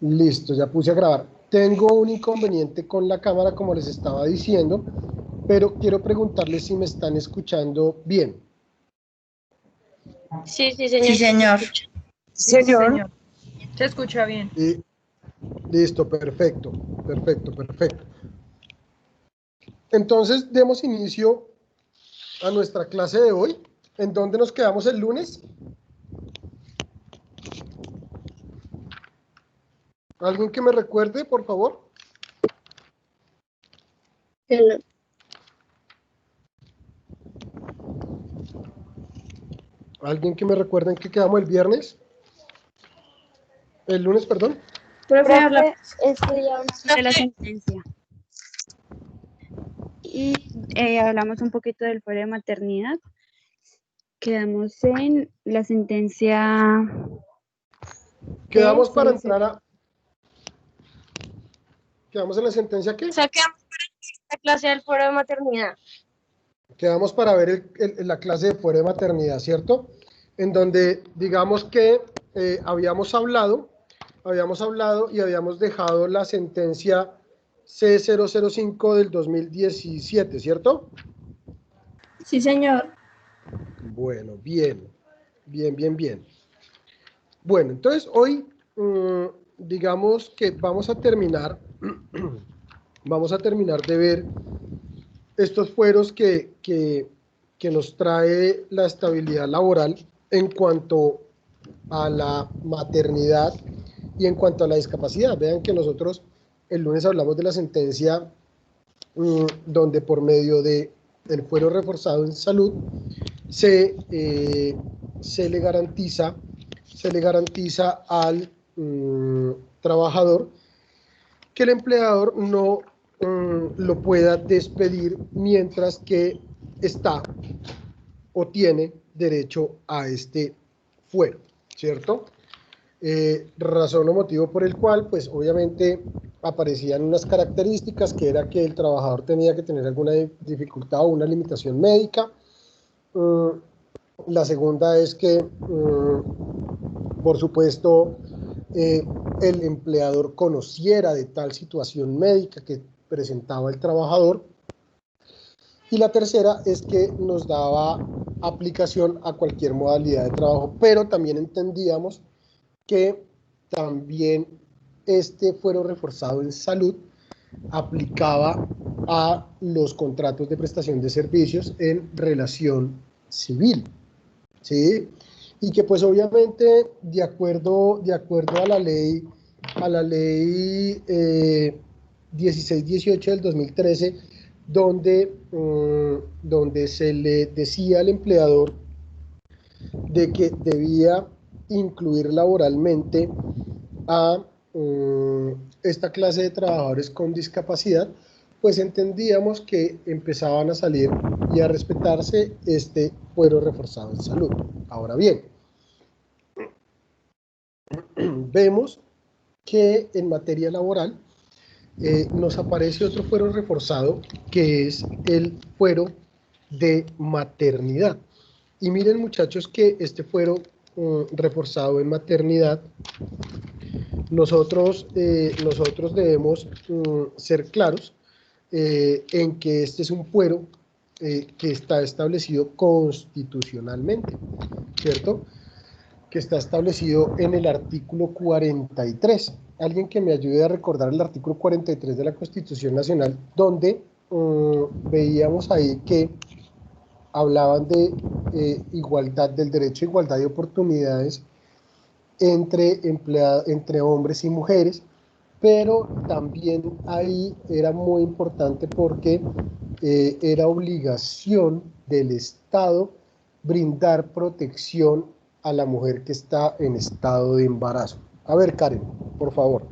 Listo, ya puse a grabar. Tengo un inconveniente con la cámara, como les estaba diciendo, pero quiero preguntarles si me están escuchando bien. Sí, sí, Sí, señor, sí se señor. escucha. Sí, señor. Se escucha bien. Y, listo, perfecto, perfecto, perfecto. Entonces, demos inicio a nuestra clase de hoy. ¿En dónde nos quedamos el lunes? ¿Alguien que me recuerde, por favor? El- ¿Alguien que me recuerde en qué quedamos el viernes? El lunes, perdón. Profe, Profe, estudiamos de la sentencia y hablamos un poquito del fuero de maternidad. Quedamos en la sentencia de Quedamos para entrar a... ¿Quedamos en la sentencia qué? O sea, quedamos para la clase del fuero de maternidad. Quedamos para ver la clase de fuera de maternidad, ¿cierto? En donde digamos que habíamos hablado y habíamos dejado la sentencia C005 del 2017, ¿cierto? sí, señor. Bueno, bien, bien, bien, bien. Bueno, entonces hoy digamos que vamos a terminar de ver estos fueros que nos trae la estabilidad laboral en cuanto a la maternidad y en cuanto a la discapacidad. Vean que nosotros el lunes hablamos de la sentencia donde por medio de el fuero reforzado en salud se le garantiza al trabajador que el empleador no lo pueda despedir mientras que está o tiene derecho a este fuero, ¿cierto? Razón o motivo por el cual, pues obviamente aparecían unas características que era que el trabajador tenía que tener alguna dificultad o una limitación médica. La segunda es que, por supuesto, el empleador conociera de tal situación médica que presentaba el trabajador. Y la tercera es que nos daba aplicación a cualquier modalidad de trabajo, pero también entendíamos que también este fuero reforzado en salud aplicaba a los contratos de prestación de servicios en relación civil, ¿sí? Y que pues obviamente de acuerdo a la ley 1618 del 2013, donde se le decía al empleador de que debía incluir laboralmente a esta clase de trabajadores con discapacidad, pues entendíamos que empezaban a salir y a respetarse este fuero reforzado en salud. Ahora bien, vemos que en materia laboral nos aparece otro fuero reforzado, que es el fuero de maternidad. Y miren, muchachos, que este fuero reforzado en maternidad, nosotros debemos ser claros en que este es un fuero que está establecido constitucionalmente, ¿cierto? Que está establecido en el artículo 43. Alguien que me ayude a recordar el artículo 43 de la Constitución Nacional, donde veíamos ahí que hablaban de igualdad, del derecho a igualdad de oportunidades entre hombres y mujeres, pero también ahí era muy importante porque era obligación del Estado brindar protección a la mujer que está en estado de embarazo. A ver, Karen, por favor.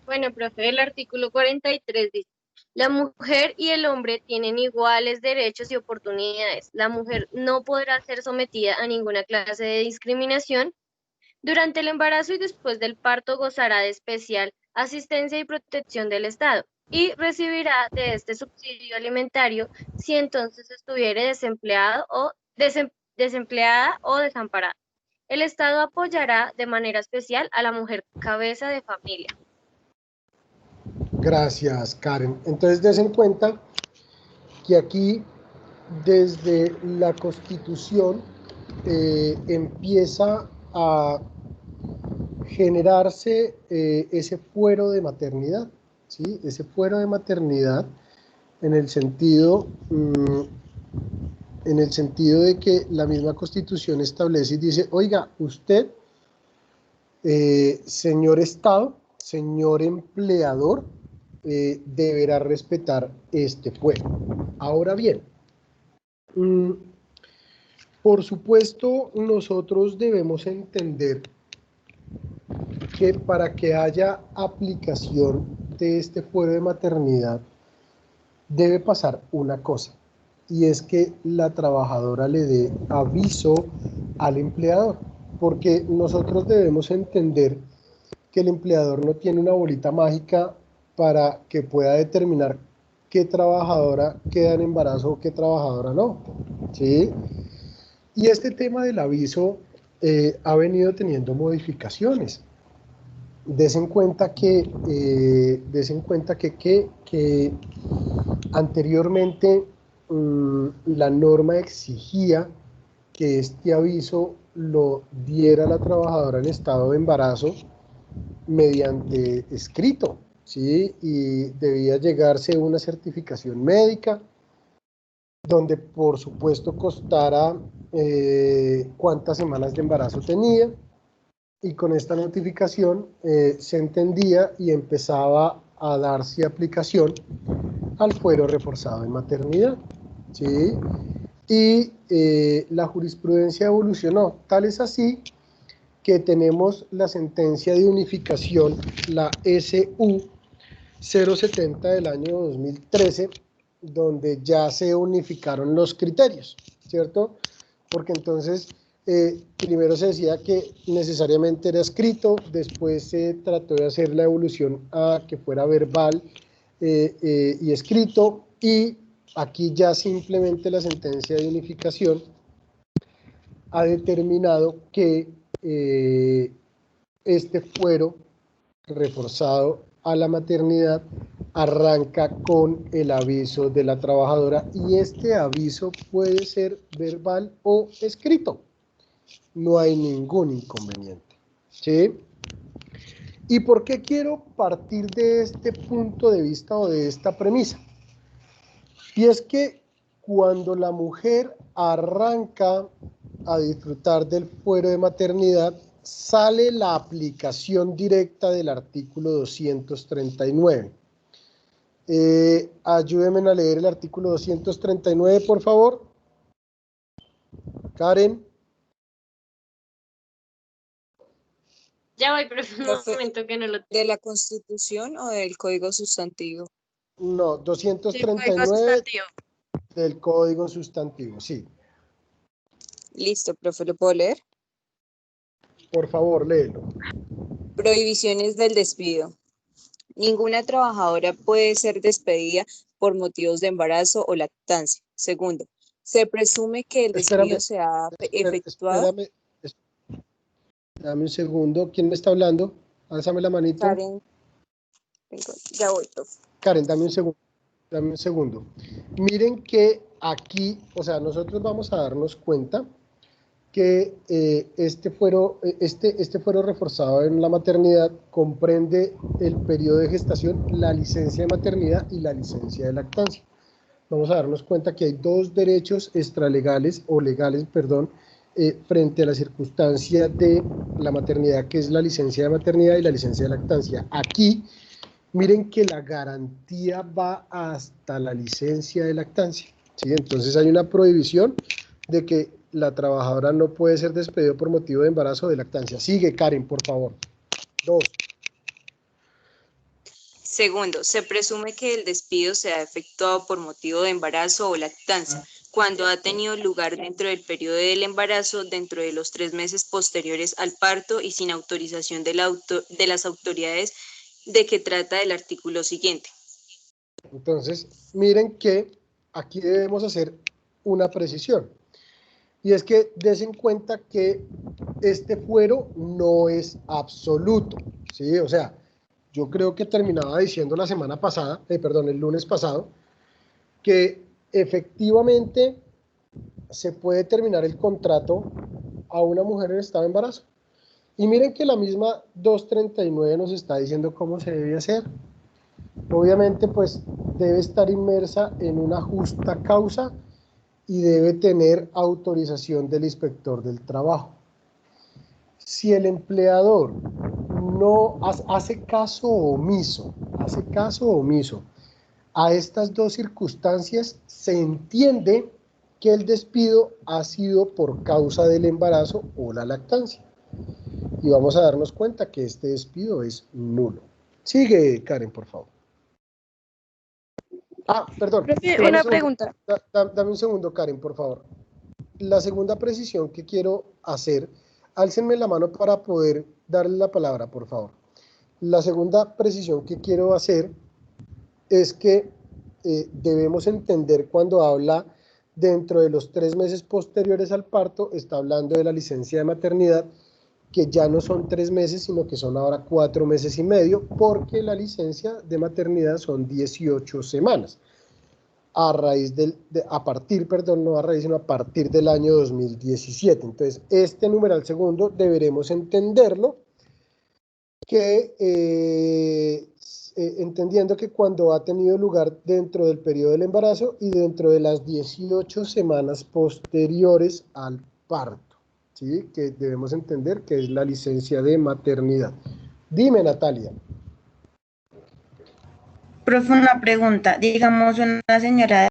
Bueno, profe, el artículo 43 dice, la mujer y el hombre tienen iguales derechos y oportunidades. La mujer no podrá ser sometida a ninguna clase de discriminación. Durante el embarazo y después del parto gozará de especial asistencia y protección del Estado y recibirá de este subsidio alimentario si entonces estuviere desempleada o desamparada. El Estado apoyará de manera especial a la mujer cabeza de familia. Gracias, Karen. Entonces, des en cuenta que aquí, desde la Constitución, empieza a generarse ese fuero de maternidad, ¿sí? Ese fuero de maternidad en el sentido, de que la misma Constitución establece y dice, oiga, usted, señor Estado, señor empleador, deberá respetar este fuero. Ahora bien, por supuesto, nosotros debemos entender que para que haya aplicación de este fuero de maternidad, debe pasar una cosa, y es que la trabajadora le dé aviso al empleador, porque nosotros debemos entender que el empleador no tiene una bolita mágica para que pueda determinar qué trabajadora queda en embarazo o qué trabajadora no, ¿sí? Y este tema del aviso ha venido teniendo modificaciones. Des en cuenta que anteriormente la norma exigía que este aviso lo diera la trabajadora en estado de embarazo mediante escrito, ¿sí? Y debía llegarse una certificación médica, donde por supuesto constara cuántas semanas de embarazo tenía, y con esta notificación se entendía y empezaba a darse aplicación al fuero reforzado en maternidad, ¿sí? Y la jurisprudencia evolucionó, tal es así que tenemos la sentencia de unificación, la SU 070 del año 2013, donde ya se unificaron los criterios, ¿cierto? Porque entonces primero se decía que necesariamente era escrito, después se trató de hacer la evolución a que fuera verbal y escrito, y aquí ya simplemente la sentencia de unificación ha determinado que este fuero reforzado a la maternidad arranca con el aviso de la trabajadora, y este aviso puede ser verbal o escrito. No hay ningún inconveniente, ¿sí? ¿Y por qué quiero partir de este punto de vista o de esta premisa? Y es que cuando la mujer arranca a disfrutar del fuero de maternidad, sale la aplicación directa del artículo 239. Ayúdenme a leer el artículo 239, por favor. Karen. Ya voy, pero un momento que no lo tengo. ¿De la Constitución o del Código Sustantivo? No, 239 del Código Sustantivo, sí. Listo, profe, ¿lo puedo leer? Por favor, léelo. Prohibiciones del despido. Ninguna trabajadora puede ser despedida por motivos de embarazo o lactancia. Segundo, se presume que el despido se ha efectuado. Dame un segundo. ¿Quién me está hablando? Álzame la manito. Karen. Ya voy, profe. Karen, dame un segundo. Miren que aquí, o sea, nosotros vamos a darnos cuenta que este fuero reforzado en la maternidad comprende el periodo de gestación, la licencia de maternidad y la licencia de lactancia. Vamos a darnos cuenta que hay dos derechos extralegales o legales, perdón, frente a la circunstancia de la maternidad, que es la licencia de maternidad y la licencia de lactancia. Aquí, miren que la garantía va hasta la licencia de lactancia, ¿sí? Entonces hay una prohibición de que la trabajadora no puede ser despedida por motivo de embarazo o de lactancia. Sigue, Karen, por favor. 2. Segundo, se presume que el despido se ha efectuado por motivo de embarazo o lactancia, cuando ha tenido lugar dentro del periodo del embarazo, dentro de los 3 meses posteriores al parto y sin autorización de las autoridades de que trata el artículo siguiente. Entonces, miren que aquí debemos hacer una precisión. Y es que des en cuenta que este fuero no es absoluto, ¿sí? O sea, yo creo que terminaba diciendo la semana pasada, perdón, el lunes pasado, que efectivamente se puede terminar el contrato a una mujer en estado de embarazo. Y miren que la misma 239 nos está diciendo cómo se debe hacer. Obviamente, pues debe estar inmersa en una justa causa y debe tener autorización del inspector del trabajo. Si el empleador no hace caso omiso a estas dos circunstancias, se entiende que el despido ha sido por causa del embarazo o la lactancia. Y vamos a darnos cuenta que este despido es nulo. Sigue, Karen, por favor. Perdón. Una pregunta. Dame un segundo, Karen, por favor. La segunda precisión que quiero hacer, álcenme la mano para poder darle la palabra, por favor. La segunda precisión que quiero hacer es que debemos entender cuando habla dentro de los 3 meses posteriores al parto, está hablando de la licencia de maternidad, que ya no son 3 meses, sino que son ahora 4 meses y medio, porque la licencia de maternidad son 18 semanas. A partir del año 2017. Entonces, este numeral segundo deberemos entenderlo, entendiendo que cuando ha tenido lugar dentro del periodo del embarazo y dentro de las 18 semanas posteriores al parto, ¿sí? Que debemos entender que es la licencia de maternidad. Dime, Natalia. Profe, una pregunta. Digamos, una señora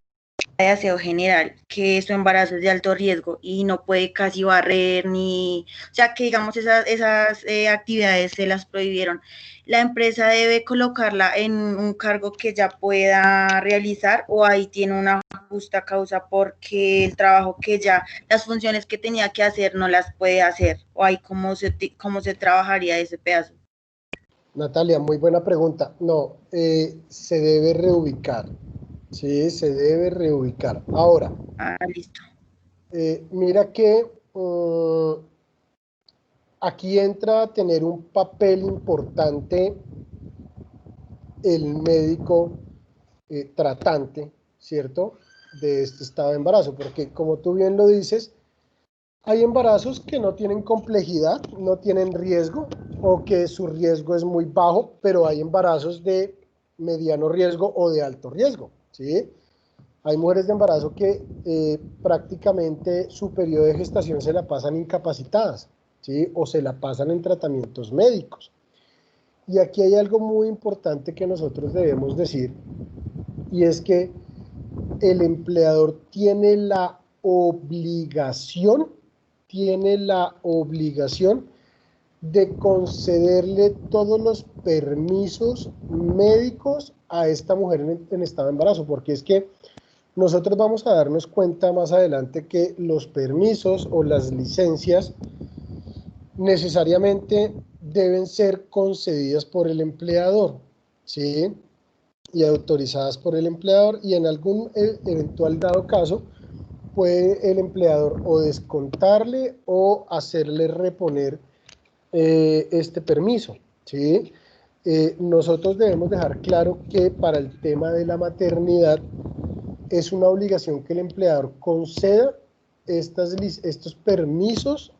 de aseo general que su embarazo es de alto riesgo y no puede casi barrer o sea, que digamos esas actividades se las prohibieron. ¿La empresa debe colocarla en un cargo que ya pueda realizar o ahí tiene una justa causa porque el trabajo las funciones que tenía que hacer no las puede hacer? ¿O ahí cómo se trabajaría ese pedazo? Natalia, muy buena pregunta. No, se debe reubicar. Sí, se debe reubicar. Ahora, listo. Mira que aquí entra a tener un papel importante el médico tratante, ¿cierto?, de este estado de embarazo, porque como tú bien lo dices, hay embarazos que no tienen complejidad, no tienen riesgo, o que su riesgo es muy bajo, pero hay embarazos de mediano riesgo o de alto riesgo, ¿sí? Hay mujeres de embarazo que prácticamente su periodo de gestación se la pasan incapacitadas, ¿sí? O se la pasan en tratamientos médicos. Y aquí hay algo muy importante que nosotros debemos decir, y es que el empleador tiene la obligación de concederle todos los permisos médicos a esta mujer en estado de embarazo, porque es que nosotros vamos a darnos cuenta más adelante que los permisos o las licencias necesariamente deben ser concedidas por el empleador, ¿sí? Y autorizadas por el empleador, y en algún eventual dado caso puede el empleador o descontarle o hacerle reponer este permiso, ¿sí? Nosotros debemos dejar claro que para el tema de la maternidad es una obligación que el empleador conceda estos permisos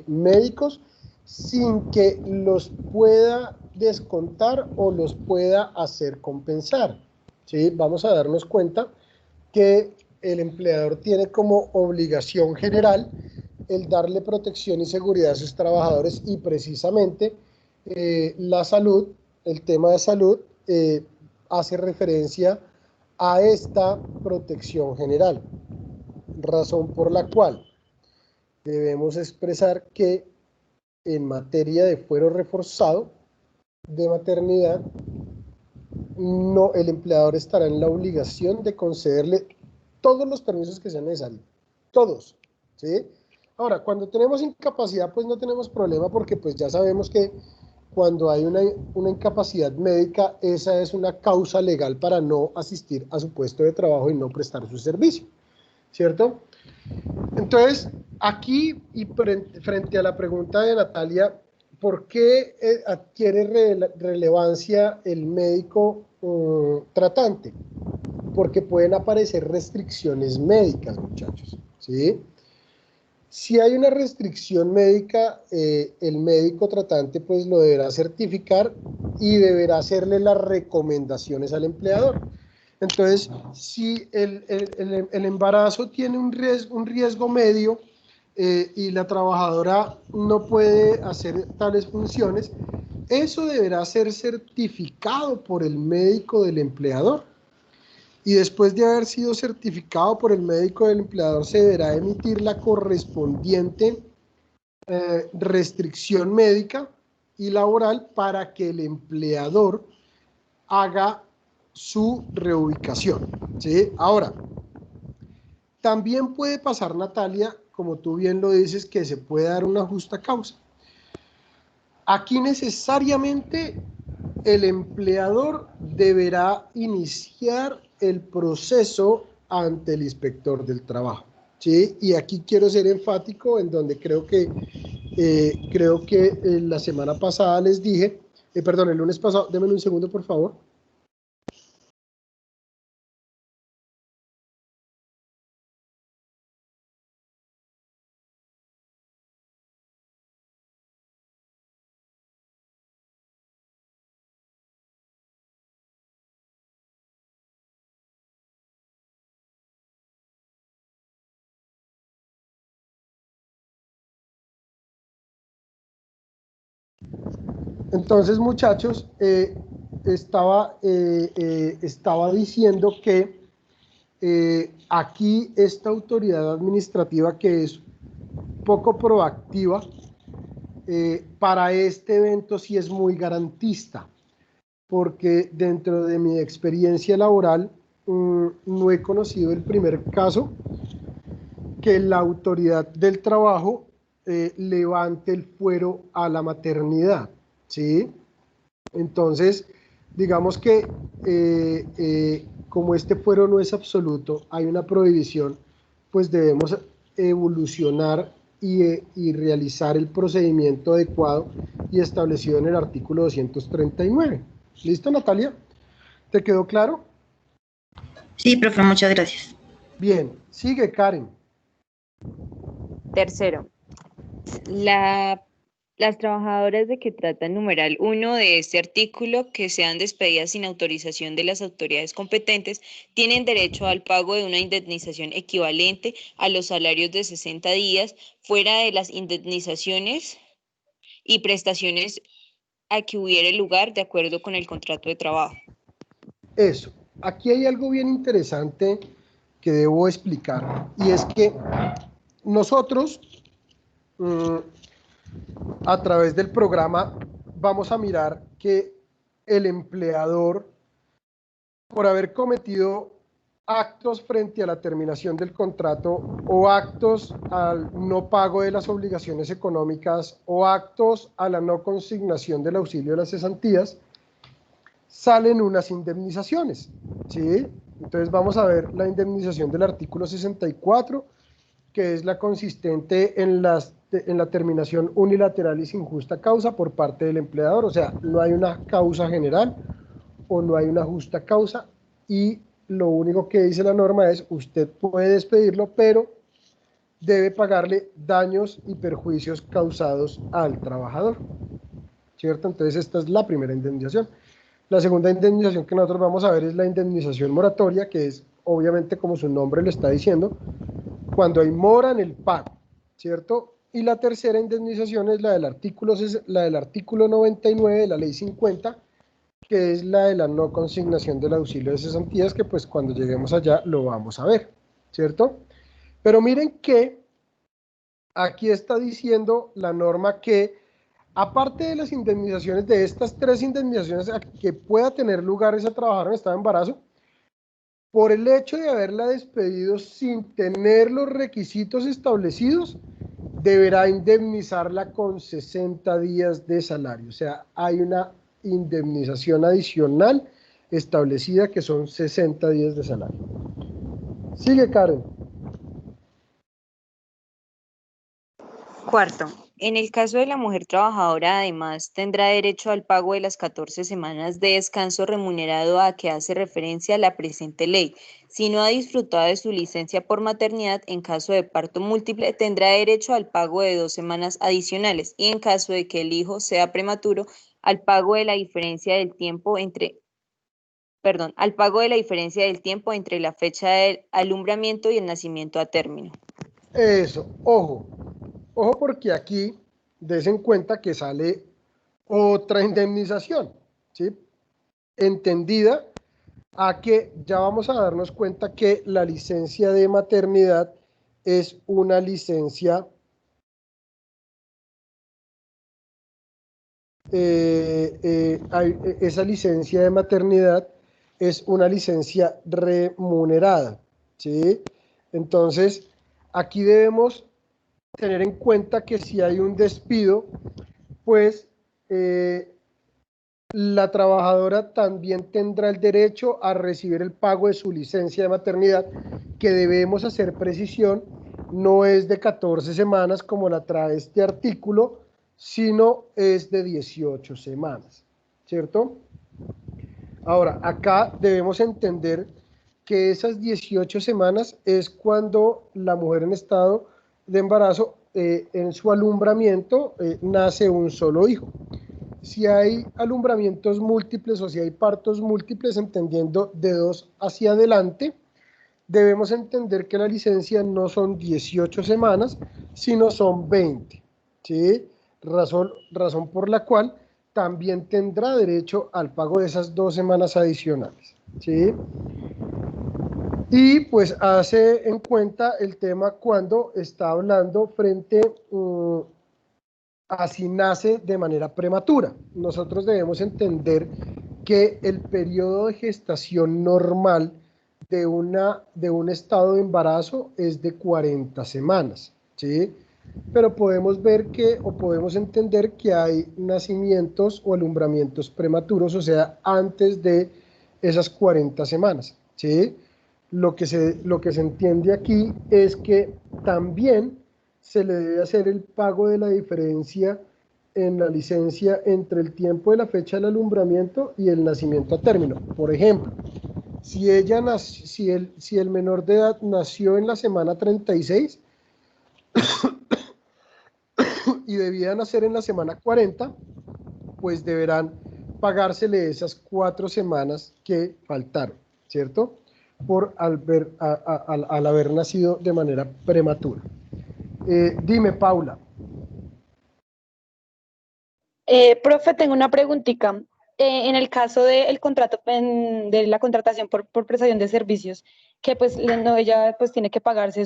médicos sin que los pueda descontar o los pueda hacer compensar, ¿sí? Vamos a darnos cuenta que el empleador tiene como obligación general el darle protección y seguridad a sus trabajadores, y precisamente la salud, el tema de salud, hace referencia a esta protección general, razón por la cual debemos expresar que en materia de fuero reforzado de maternidad, no, el empleador estará en la obligación de concederle todos los permisos que sean necesarios, todos, ¿sí? Ahora, cuando tenemos incapacidad, pues no tenemos problema, porque pues ya sabemos que cuando hay una incapacidad médica, esa es una causa legal para no asistir a su puesto de trabajo y no prestar su servicio, ¿cierto? Entonces, aquí, y frente a la pregunta de Natalia, ¿por qué adquiere relevancia el médico tratante? Porque pueden aparecer restricciones médicas, muchachos, ¿sí? Si hay una restricción médica, el médico tratante pues lo deberá certificar y deberá hacerle las recomendaciones al empleador. Entonces, si el embarazo tiene un riesgo medio y la trabajadora no puede hacer tales funciones, eso deberá ser certificado por el médico del empleador. Y después de haber sido certificado por el médico del empleador, se deberá emitir la correspondiente restricción médica y laboral para que el empleador haga su reubicación, ¿sí? Ahora, también puede pasar, Natalia, como tú bien lo dices, que se puede dar una justa causa. Aquí necesariamente el empleador deberá iniciar el proceso ante el inspector del trabajo, ¿sí? Y aquí quiero ser enfático en donde creo que la semana pasada les dije, perdón, el lunes pasado, denme un segundo por favor. Entonces, muchachos, estaba diciendo que aquí esta autoridad administrativa que es poco proactiva, para este evento sí es muy garantista, porque dentro de mi experiencia laboral no he conocido el primer caso que la autoridad del trabajo levante el fuero a la maternidad, ¿sí? Entonces, digamos que como este fuero no es absoluto, hay una prohibición, pues debemos evolucionar y realizar el procedimiento adecuado y establecido en el artículo 239. ¿Listo, Natalia? ¿Te quedó claro? Sí, profe, muchas gracias. Bien, sigue Karen. Tercero, las trabajadoras de que trata el numeral 1 de este artículo, que sean despedidas sin autorización de las autoridades competentes, tienen derecho al pago de una indemnización equivalente a los salarios de 60 días, fuera de las indemnizaciones y prestaciones a que hubiere lugar de acuerdo con el contrato de trabajo. Eso. Aquí hay algo bien interesante que debo explicar, y es que nosotros, a través del programa, vamos a mirar que el empleador, por haber cometido actos frente a la terminación del contrato o actos al no pago de las obligaciones económicas o actos a la no consignación del auxilio de las cesantías, salen unas indemnizaciones, ¿sí? Entonces vamos a ver la indemnización del artículo 64, que es la consistente en la terminación unilateral y sin justa causa por parte del empleador, o sea, no hay una causa general o no hay una justa causa, y lo único que dice la norma es, usted puede despedirlo, pero debe pagarle daños y perjuicios causados al trabajador, ¿cierto? Entonces esta es la primera indemnización. La segunda indemnización que nosotros vamos a ver es la indemnización moratoria, que es, obviamente, como su nombre lo está diciendo, cuando hay mora en el pago, ¿cierto? Y la tercera indemnización es la del artículo 99 de la ley 50, que es la de la no consignación del auxilio de cesantías, que pues cuando lleguemos allá lo vamos a ver, ¿cierto? Pero miren que aquí está diciendo la norma que, aparte de las indemnizaciones, de estas tres indemnizaciones que pueda tener lugar esa trabajadora en estado de embarazo, por el hecho de haberla despedido sin tener los requisitos establecidos, deberá indemnizarla con 60 días de salario. O sea, hay una indemnización adicional establecida que son 60 días de salario. Sigue, Karen. Cuarto, en el caso de la mujer trabajadora, además, tendrá derecho al pago de las 14 semanas de descanso remunerado a que hace referencia la presente ley. Si no ha disfrutado de su licencia por maternidad, en caso de parto múltiple, tendrá derecho al pago de 2 semanas adicionales y en caso de que el hijo sea prematuro, al pago de la diferencia del tiempo entre la fecha del alumbramiento y el nacimiento a término. Eso, ojo, ojo porque aquí des en cuenta que sale otra indemnización, ¿sí? Entendida a que ya vamos a darnos cuenta que la licencia de maternidad es una licencia esa licencia de maternidad es una licencia remunerada, ¿sí? Entonces, aquí debemos tener en cuenta que si hay un despido, pues la trabajadora también tendrá el derecho a recibir el pago de su licencia de maternidad, que debemos hacer precisión, no es de 14 semanas como la trae este artículo, sino es de 18 semanas, ¿cierto? Ahora, acá debemos entender que esas 18 semanas es cuando la mujer en estado de embarazo, en su alumbramiento, nace un solo hijo. Si hay alumbramientos múltiples o si hay partos múltiples, entendiendo de 2 hacia adelante, debemos entender que la licencia no son 18 semanas, sino son 20, ¿sí? Razón por la cual también tendrá derecho al pago de esas 2 semanas adicionales, ¿sí? Y pues hace en cuenta el tema cuando está hablando frente a si nace de manera prematura. Nosotros debemos entender que el periodo de gestación normal de un estado de embarazo es de 40 semanas, ¿sí? Pero podemos ver que, o podemos entender que hay nacimientos o alumbramientos prematuros, o sea, antes de esas 40 semanas, ¿sí? Lo que se entiende aquí es que también se le debe hacer el pago de la diferencia en la licencia entre el tiempo de la fecha del alumbramiento y el nacimiento a término. Por ejemplo, si el menor de edad nació en la semana 36 y debía nacer en la semana 40, pues deberán pagársele esas 4 semanas que faltaron, ¿cierto? Al haber nacido de manera prematura. Dime, Paula. Profe, tengo una preguntita. En el caso del contrato, de la contratación por prestación de servicios, que pues no, ella pues tiene que pagarse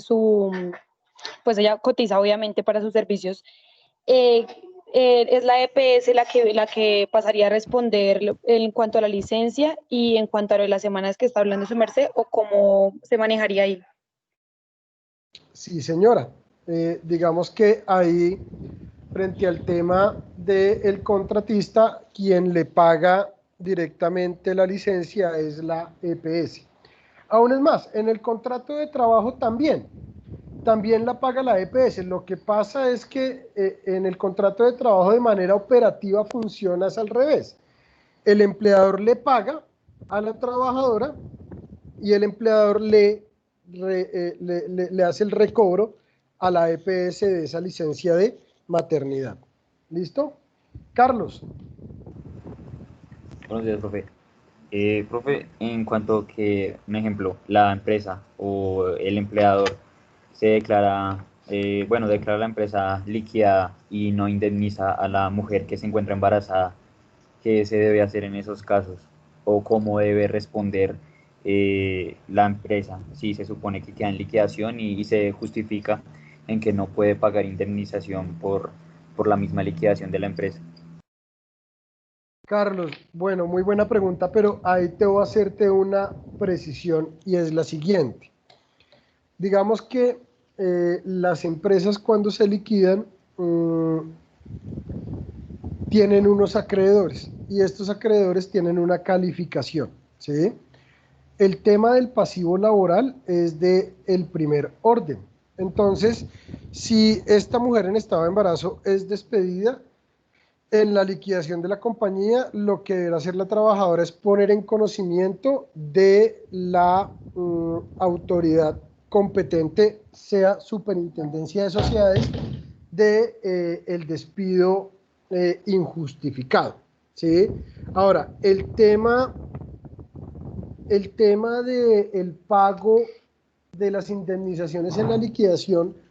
pues ella cotiza obviamente para sus servicios, eh, es la EPS la que pasaría a responder en cuanto a la licencia y en cuanto a las semanas que está hablando su merced, o cómo se manejaría ahí. Sí, señora. Digamos que ahí, frente al tema del contratista, quien le paga directamente la licencia es la EPS. Aún es más, en el contrato de trabajo también la paga la EPS. Lo que pasa es que en el contrato de trabajo de manera operativa funciona al revés. El empleador le paga a la trabajadora y el empleador le hace el recobro a la EPS de esa licencia de maternidad. ¿Listo? Carlos. Buenos días, profe. Profe, en cuanto a que, un ejemplo, la empresa o el empleador se declara, declara la empresa liquidada y no indemniza a la mujer que se encuentra embarazada, ¿qué se debe hacer en esos casos? ¿O cómo debe responder la empresa si se supone que queda en liquidación y se justifica en que no puede pagar indemnización por la misma liquidación de la empresa? Carlos, bueno, muy buena pregunta, pero ahí te voy a hacerte una precisión y es la siguiente. Digamos que las empresas cuando se liquidan tienen unos acreedores y estos acreedores tienen una calificación, ¿sí? El tema del pasivo laboral es de el primer orden, Entonces, si esta mujer en estado de embarazo es despedida, en la liquidación de la compañía, lo que deberá hacer la trabajadora es poner en conocimiento de la autoridad competente, sea Superintendencia de Sociedades, de el despido injustificado, ¿sí? Ahora, el tema del pago de las indemnizaciones en la liquidación,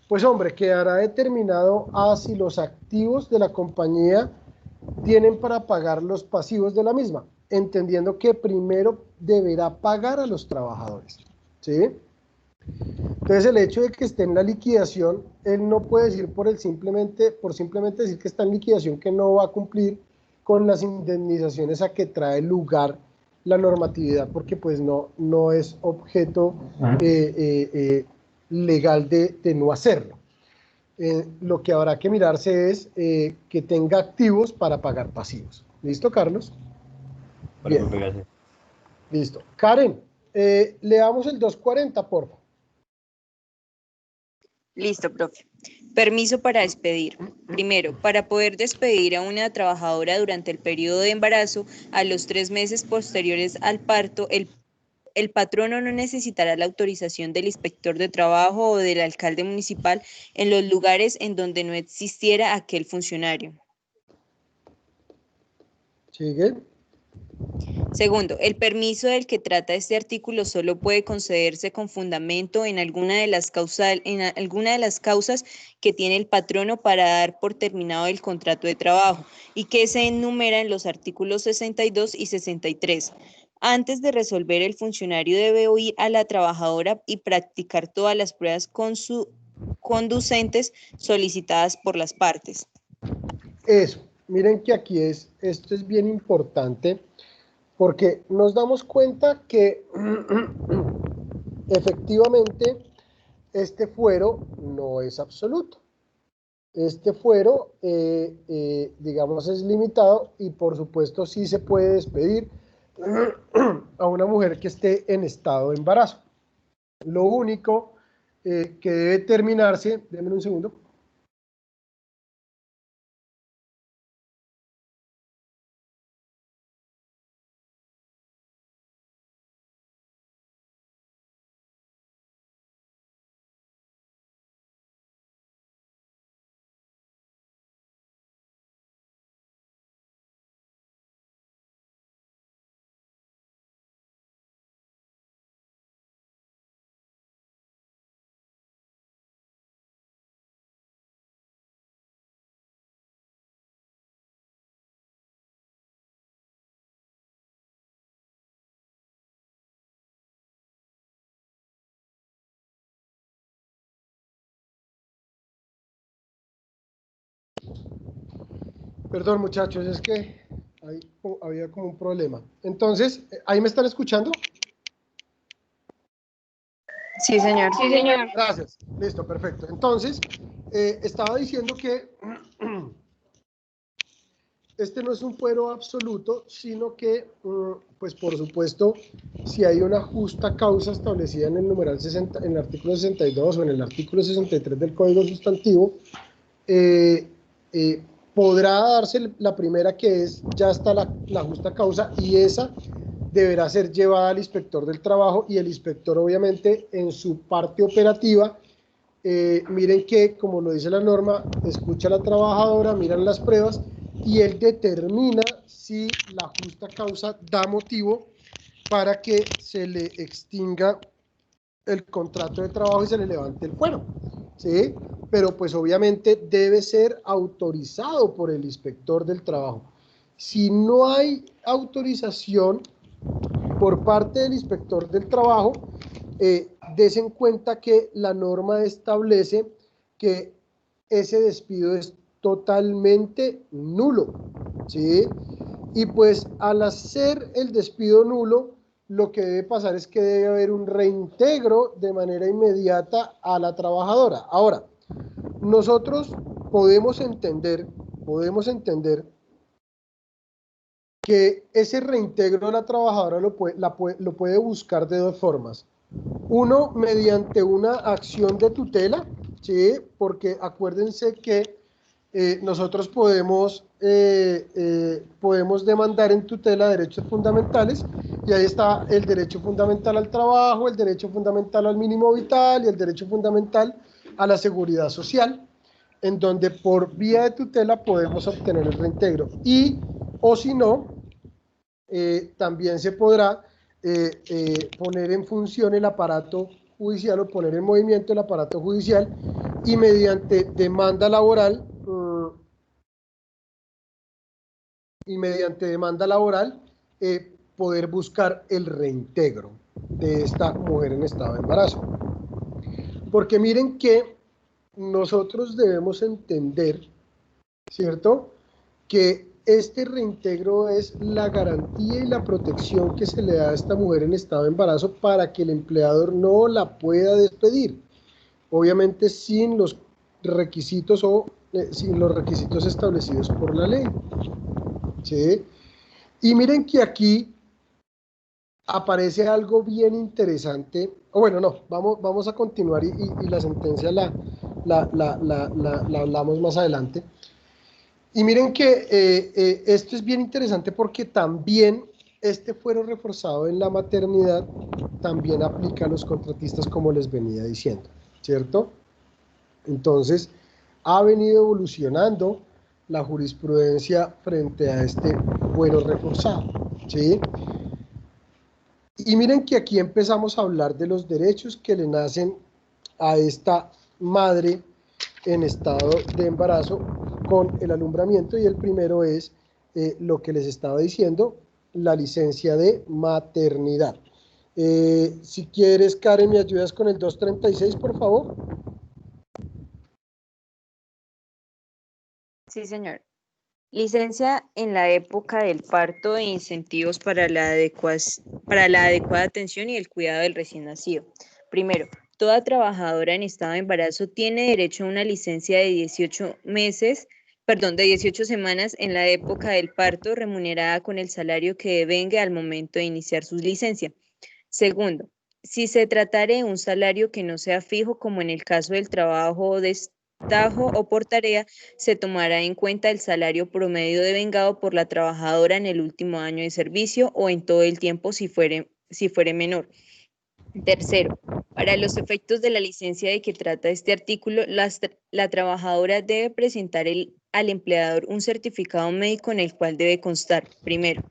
pues hombre, quedará determinado a si los activos de la compañía tienen para pagar los pasivos de la misma, entendiendo que primero deberá pagar a los trabajadores, ¿sí? Entonces el hecho de que esté en la liquidación, él no puede decir por simplemente decir que está en liquidación que no va a cumplir con las indemnizaciones a que trae lugar la normatividad, porque pues no es objeto legal de no hacerlo. Lo que habrá que mirarse es que tenga activos para pagar pasivos. ¿Listo, Carlos? Vale, Bien. profe, gracias. Listo. Karen, leamos el 240, por favor. Listo, profe. Permiso para despedir. Primero, para poder despedir a una trabajadora durante el periodo de embarazo, a los 3 meses posteriores al parto, el patrono no necesitará la autorización del inspector de trabajo o del alcalde municipal en los lugares en donde no existiera aquel funcionario. Sigue. Segundo, el permiso del que trata este artículo solo puede concederse con fundamento en alguna de las causas que tiene el patrono para dar por terminado el contrato de trabajo y que se enumera en los artículos 62 y 63. Antes de resolver, el funcionario debe oír a la trabajadora y practicar todas las pruebas conducentes solicitadas por las partes. Eso. Miren que aquí esto es bien importante, porque nos damos cuenta que efectivamente este fuero no es absoluto. Este fuero, digamos, es limitado y por supuesto sí se puede despedir a una mujer que esté en estado de embarazo. Lo único que debe terminarse, denme un segundo. Perdón, muchachos, es que había como un problema. Entonces, ¿ahí me están escuchando? Sí, señor. Sí, señor. Gracias. Listo, perfecto. Entonces, estaba diciendo que este no es un fuero absoluto, sino que, pues por supuesto, si hay una justa causa establecida en el numeral 60, en el artículo 62 o en el artículo 63 del Código Sustantivo, podrá darse la primera, que es, ya está la justa causa, y esa deberá ser llevada al inspector del trabajo, y el inspector obviamente en su parte operativa, miren que, como lo dice la norma, escucha a la trabajadora, miran las pruebas, y él determina si la justa causa da motivo para que se le extinga el contrato de trabajo y se le levante el fuero, ¿sí? Pero pues obviamente debe ser autorizado por el inspector del trabajo. Si no hay autorización por parte del inspector del trabajo, des en cuenta que la norma establece que ese despido es totalmente nulo, ¿sí? Y pues al hacer el despido nulo, lo que debe pasar es que debe haber un reintegro de manera inmediata a la trabajadora. Ahora, nosotros podemos entender que ese reintegro a la trabajadora lo puede buscar de dos formas. Uno, mediante una acción de tutela, ¿sí? Porque acuérdense que nosotros podemos demandar en tutela derechos fundamentales, y ahí está el derecho fundamental al trabajo, el derecho fundamental al mínimo vital y el derecho fundamental a la seguridad social, en donde por vía de tutela podemos obtener el reintegro. Y, o si no, también se podrá poner en función el aparato judicial o poner en movimiento el aparato judicial, y mediante demanda laboral poder buscar el reintegro de esta mujer en estado de embarazo. Porque miren que nosotros debemos entender, ¿cierto?, que este reintegro es la garantía y la protección que se le da a esta mujer en estado de embarazo para que el empleador no la pueda despedir, obviamente sin los requisitos establecidos por la ley, ¿sí? Y miren que aquí aparece algo bien interesante, o bueno, no, vamos a continuar y la sentencia la hablamos más adelante. Y miren que esto es bien interesante porque también este fuero reforzado en la maternidad también aplica a los contratistas, como les venía diciendo, ¿cierto? Entonces, ha venido evolucionando la jurisprudencia frente a este fuero reforzado, ¿sí? Y miren que aquí empezamos a hablar de los derechos que le nacen a esta madre en estado de embarazo con el alumbramiento, y el primero es lo que les estaba diciendo, la licencia de maternidad. Si quieres, Karen, ¿me ayudas con el 236, por favor? Sí, señor. Licencia en la época del parto e incentivos para la adecuada atención y el cuidado del recién nacido. Primero, toda trabajadora en estado de embarazo tiene derecho a una licencia de 18 semanas en la época del parto, remunerada con el salario que devengue al momento de iniciar su licencia. Segundo, si se tratare de un salario que no sea fijo, como en el caso del trabajo de destajo o por tarea, se tomará en cuenta el salario promedio devengado por la trabajadora en el último año de servicio o en todo el tiempo si fuere menor. Tercero, para los efectos de la licencia de que trata este artículo, la trabajadora debe presentar al empleador un certificado médico en el cual debe constar, primero,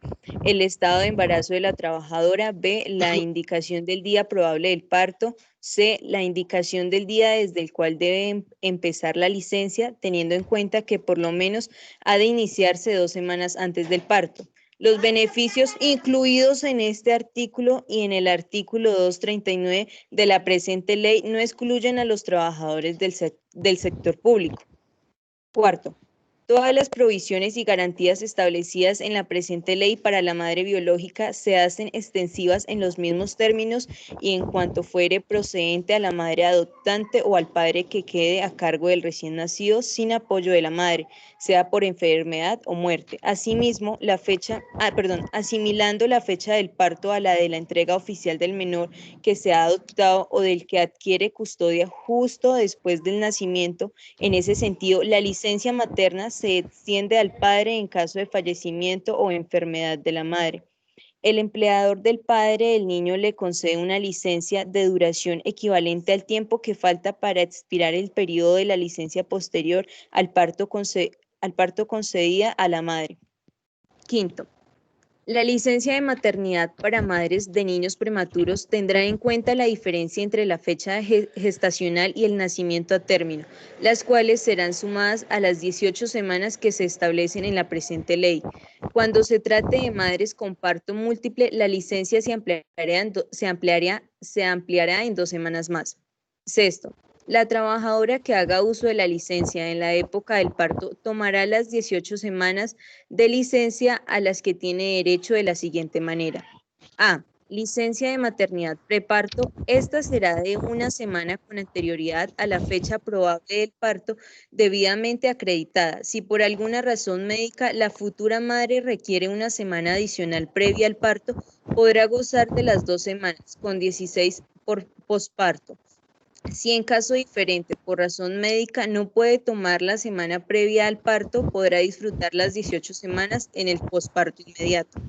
el estado de embarazo de la trabajadora; B, la indicación del día probable del parto; C, la indicación del día desde el cual debe empezar la licencia, teniendo en cuenta que por lo menos ha de iniciarse 2 semanas antes del parto. Los beneficios incluidos en este artículo y en el artículo 239 de la presente ley no excluyen a los trabajadores del sector público. Cuarto, todas las provisiones y garantías establecidas en la presente ley para la madre biológica se hacen extensivas en los mismos términos y en cuanto fuere procedente a la madre adoptante o al padre que quede a cargo del recién nacido sin apoyo de la madre, sea por enfermedad o muerte. Asimismo, asimilando la fecha del parto a la de la entrega oficial del menor que se ha adoptado o del que adquiere custodia justo después del nacimiento. En ese sentido, la licencia materna se extiende al padre en caso de fallecimiento o enfermedad de la madre. El empleador del padre del niño le concede una licencia de duración equivalente al tiempo que falta para expirar el periodo de la licencia posterior al parto concedida a la madre. Quinto, la licencia de maternidad para madres de niños prematuros tendrá en cuenta la diferencia entre la fecha gestacional y el nacimiento a término, las cuales serán sumadas a las 18 semanas que se establecen en la presente ley. Cuando se trate de madres con parto múltiple, la licencia se ampliará en 2 semanas más. Sexto, la trabajadora que haga uso de la licencia en la época del parto tomará las 18 semanas de licencia a las que tiene derecho de la siguiente manera. A. Licencia de maternidad preparto. Esta será de 1 semana con anterioridad a la fecha probable del parto, debidamente acreditada. Si por alguna razón médica la futura madre requiere 1 semana adicional previa al parto, podrá gozar de las 2 semanas, con 16 posparto. Si en caso diferente por razón médica no puede tomar la semana previa al parto, podrá disfrutar las 18 semanas en el posparto inmediato.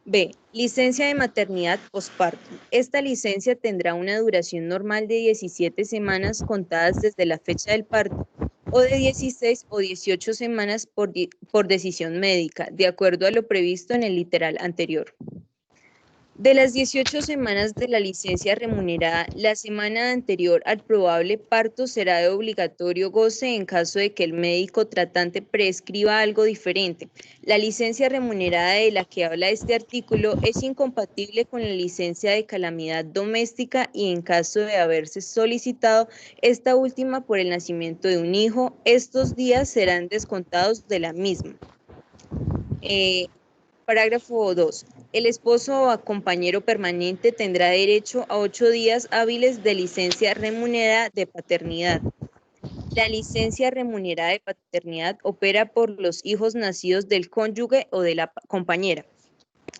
B. Licencia de maternidad posparto. Esta licencia tendrá una duración normal de 17 semanas contadas desde la fecha del parto o de 16 o 18 semanas por decisión médica, de acuerdo a lo previsto en el literal anterior. De las 18 semanas de la licencia remunerada, la semana anterior al probable parto será de obligatorio goce en caso de que el médico tratante prescriba algo diferente. La licencia remunerada de la que habla este artículo es incompatible con la licencia de calamidad doméstica y en caso de haberse solicitado esta última por el nacimiento de un hijo, estos días serán descontados de la misma. Parágrafo 2. El esposo o compañero permanente tendrá derecho a 8 días hábiles de licencia remunerada de paternidad. La licencia remunerada de paternidad opera por los hijos nacidos del cónyuge o de la compañera.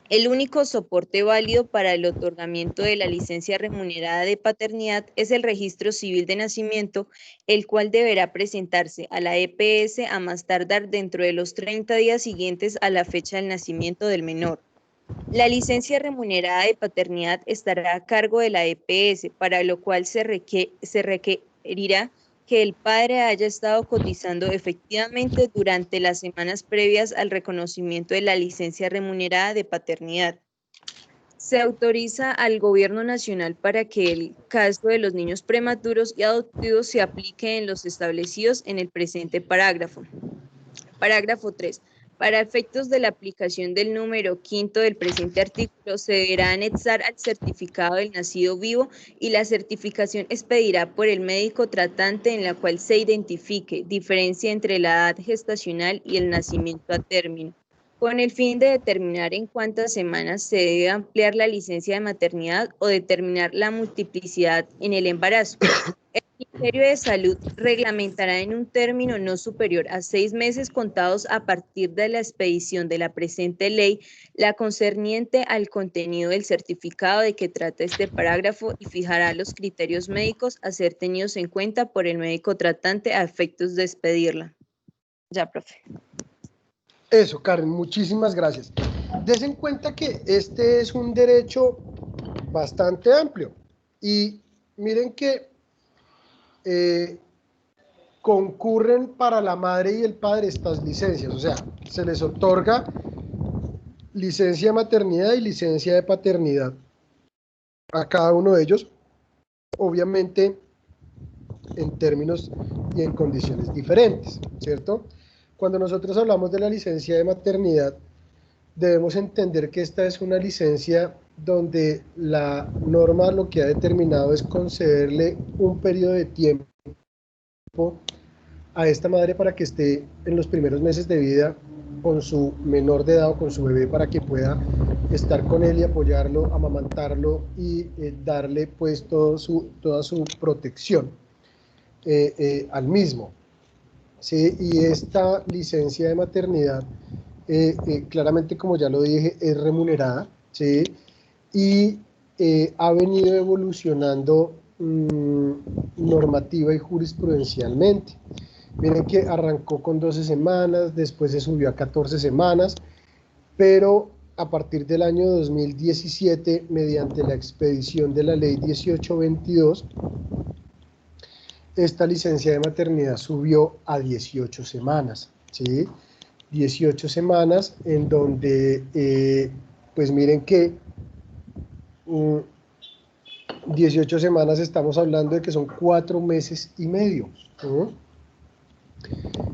El único soporte válido para el otorgamiento de la licencia remunerada de paternidad es el registro civil de nacimiento, el cual deberá presentarse a la EPS a más tardar dentro de los 30 días siguientes a la fecha del nacimiento del menor. La licencia remunerada de paternidad estará a cargo de la EPS, para lo cual se requerirá que el padre haya estado cotizando efectivamente durante las semanas previas al reconocimiento de la licencia remunerada de paternidad. Se autoriza al Gobierno Nacional para que el caso de los niños prematuros y adoptivos se aplique en los establecidos en el presente parágrafo. Parágrafo 3. Para efectos de la aplicación del número 5 del presente artículo, se deberá anexar al certificado del nacido vivo y la certificación expedirá por el médico tratante en la cual se identifique diferencia entre la edad gestacional y el nacimiento a término, con el fin de determinar en cuántas semanas se debe ampliar la licencia de maternidad o determinar la multiplicidad en el embarazo. El Ministerio de Salud reglamentará en un término no superior a 6 meses contados a partir de la expedición de la presente ley, la concerniente al contenido del certificado de que trata este parágrafo y fijará los criterios médicos a ser tenidos en cuenta por el médico tratante a efectos de expedirla. Ya, profe. Eso, Karen, muchísimas gracias. Des en cuenta que este es un derecho bastante amplio y miren que concurren para la madre y el padre estas licencias, o sea, se les otorga licencia de maternidad y licencia de paternidad a cada uno de ellos, obviamente en términos y en condiciones diferentes, ¿cierto? Cuando nosotros hablamos de la licencia de maternidad, debemos entender que esta es una licencia donde la norma lo que ha determinado es concederle un periodo de tiempo a esta madre para que esté en los primeros meses de vida con su menor de edad o con su bebé para que pueda estar con él y apoyarlo, amamantarlo y darle pues toda su protección al mismo. ¿Sí? Y esta licencia de maternidad claramente, como ya lo dije, es remunerada, ¿sí? Y ha venido evolucionando normativa y jurisprudencialmente. Miren que arrancó con 12 semanas, después se subió a 14 semanas, pero a partir del año 2017, mediante la expedición de la ley 1822, esta licencia de maternidad subió a 18 semanas, ¿sí? 18 semanas en donde, pues miren que 18 semanas estamos hablando de que son 4 meses y medio, ¿no?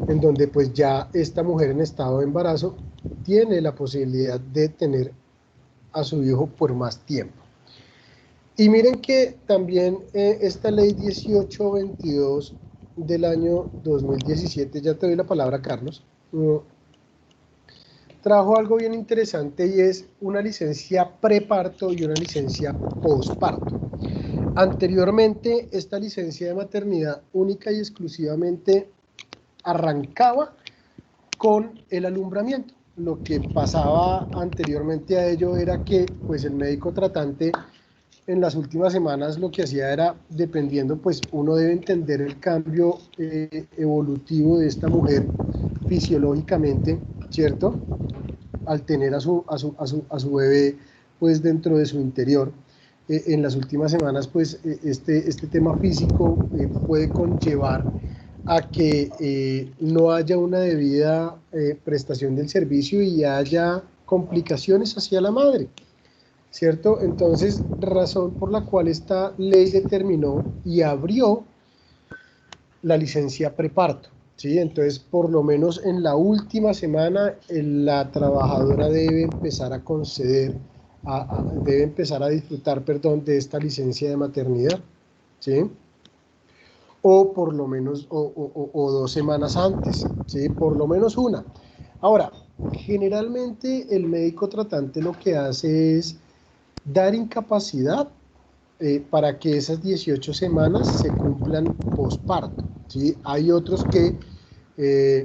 En donde pues ya esta mujer en estado de embarazo tiene la posibilidad de tener a su hijo por más tiempo. Y miren que también esta ley 1822 del año 2017, ya te doy la palabra, Carlos, trajo algo bien interesante y es una licencia preparto y una licencia posparto. Anteriormente, esta licencia de maternidad única y exclusivamente arrancaba con el alumbramiento. Lo que pasaba anteriormente a ello era que pues el médico tratante en las últimas semanas lo que hacía era, dependiendo, pues uno debe entender el cambio evolutivo de esta mujer fisiológicamente, ¿cierto? Al tener a su bebé pues dentro de su interior. En las últimas semanas pues este tema físico puede conllevar a que no haya una debida prestación del servicio y haya complicaciones hacia la madre, ¿cierto? Entonces, razón por la cual esta ley determinó y abrió la licencia preparto, ¿sí? Entonces, por lo menos en la última semana, la trabajadora debe empezar a conceder, debe empezar a disfrutar, perdón, de esta licencia de maternidad, ¿sí? O por lo menos, o 2 semanas antes, ¿sí? Por lo menos una. Ahora, generalmente el médico tratante lo que hace es dar incapacidad para que esas 18 semanas se cumplan posparto, ¿sí? Hay otros que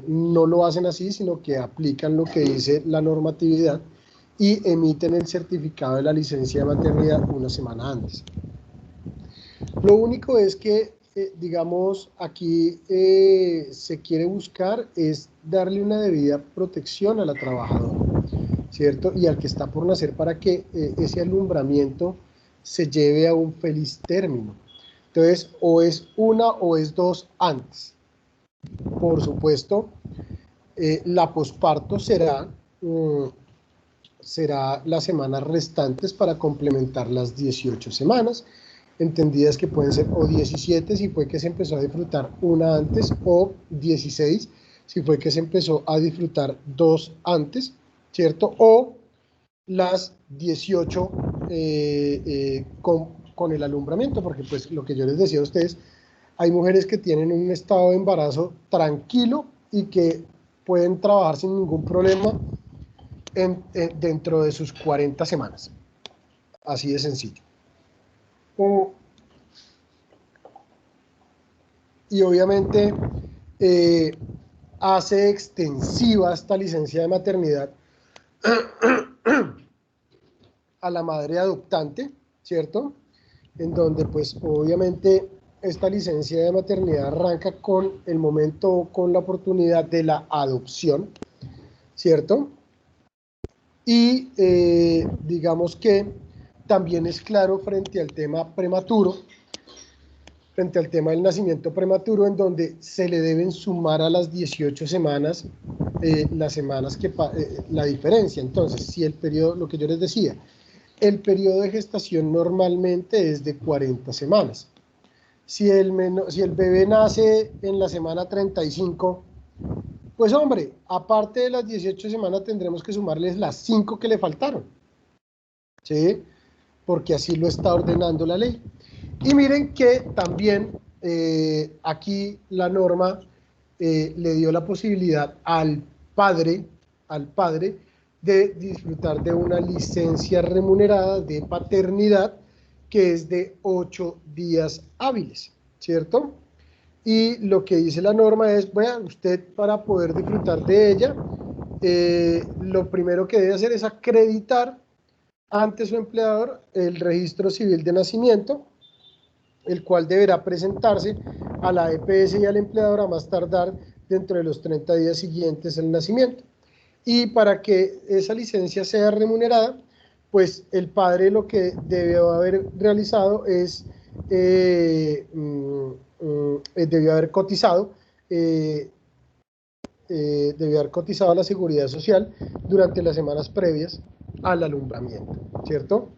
no lo hacen así, sino que aplican lo que dice la normatividad y emiten el certificado de la licencia de maternidad una semana antes. Lo único es que, digamos, aquí se quiere buscar es darle una debida protección a la trabajadora, ¿cierto? Y al que está por nacer para que ese alumbramiento se lleve a un feliz término. Entonces, o es una o es 2 antes. Por supuesto, la posparto será las semanas restantes para complementar las 18 semanas, entendidas que pueden ser o 17 si fue que se empezó a disfrutar una antes, o 16 si fue que se empezó a disfrutar 2 antes, ¿cierto? O las 18 con el alumbramiento, porque pues lo que yo les decía a ustedes, hay mujeres que tienen un estado de embarazo tranquilo y que pueden trabajar sin ningún problema dentro de sus 40 semanas. Así de sencillo. Y obviamente hace extensiva esta licencia de maternidad a la madre adoptante, ¿cierto? En donde pues obviamente esta licencia de maternidad arranca con el momento, con la oportunidad de la adopción, ¿cierto? Y digamos que también es claro frente al tema prematuro, frente al tema del nacimiento prematuro, en donde se le deben sumar a las 18 semanas las semanas que la diferencia. Entonces, si el periodo, lo que yo les decía, el periodo de gestación normalmente es de 40 semanas. Si el bebé nace en la semana 35, pues hombre, aparte de las 18 semanas tendremos que sumarles las 5 que le faltaron, ¿sí? Porque así lo está ordenando la ley. Y miren que también aquí la norma le dio la posibilidad al padre de disfrutar de una licencia remunerada de paternidad que es de 8 días hábiles, ¿cierto? Y lo que dice la norma es, bueno, usted para poder disfrutar de ella, lo primero que debe hacer es acreditar ante su empleador el registro civil de nacimiento, el cual deberá presentarse a la EPS y al empleador a más tardar dentro de los 30 días siguientes al nacimiento. Y para que esa licencia sea remunerada, pues el padre lo que debió haber realizado es, debió haber cotizado, debió haber cotizado a la Seguridad Social durante las semanas previas al alumbramiento, ¿cierto?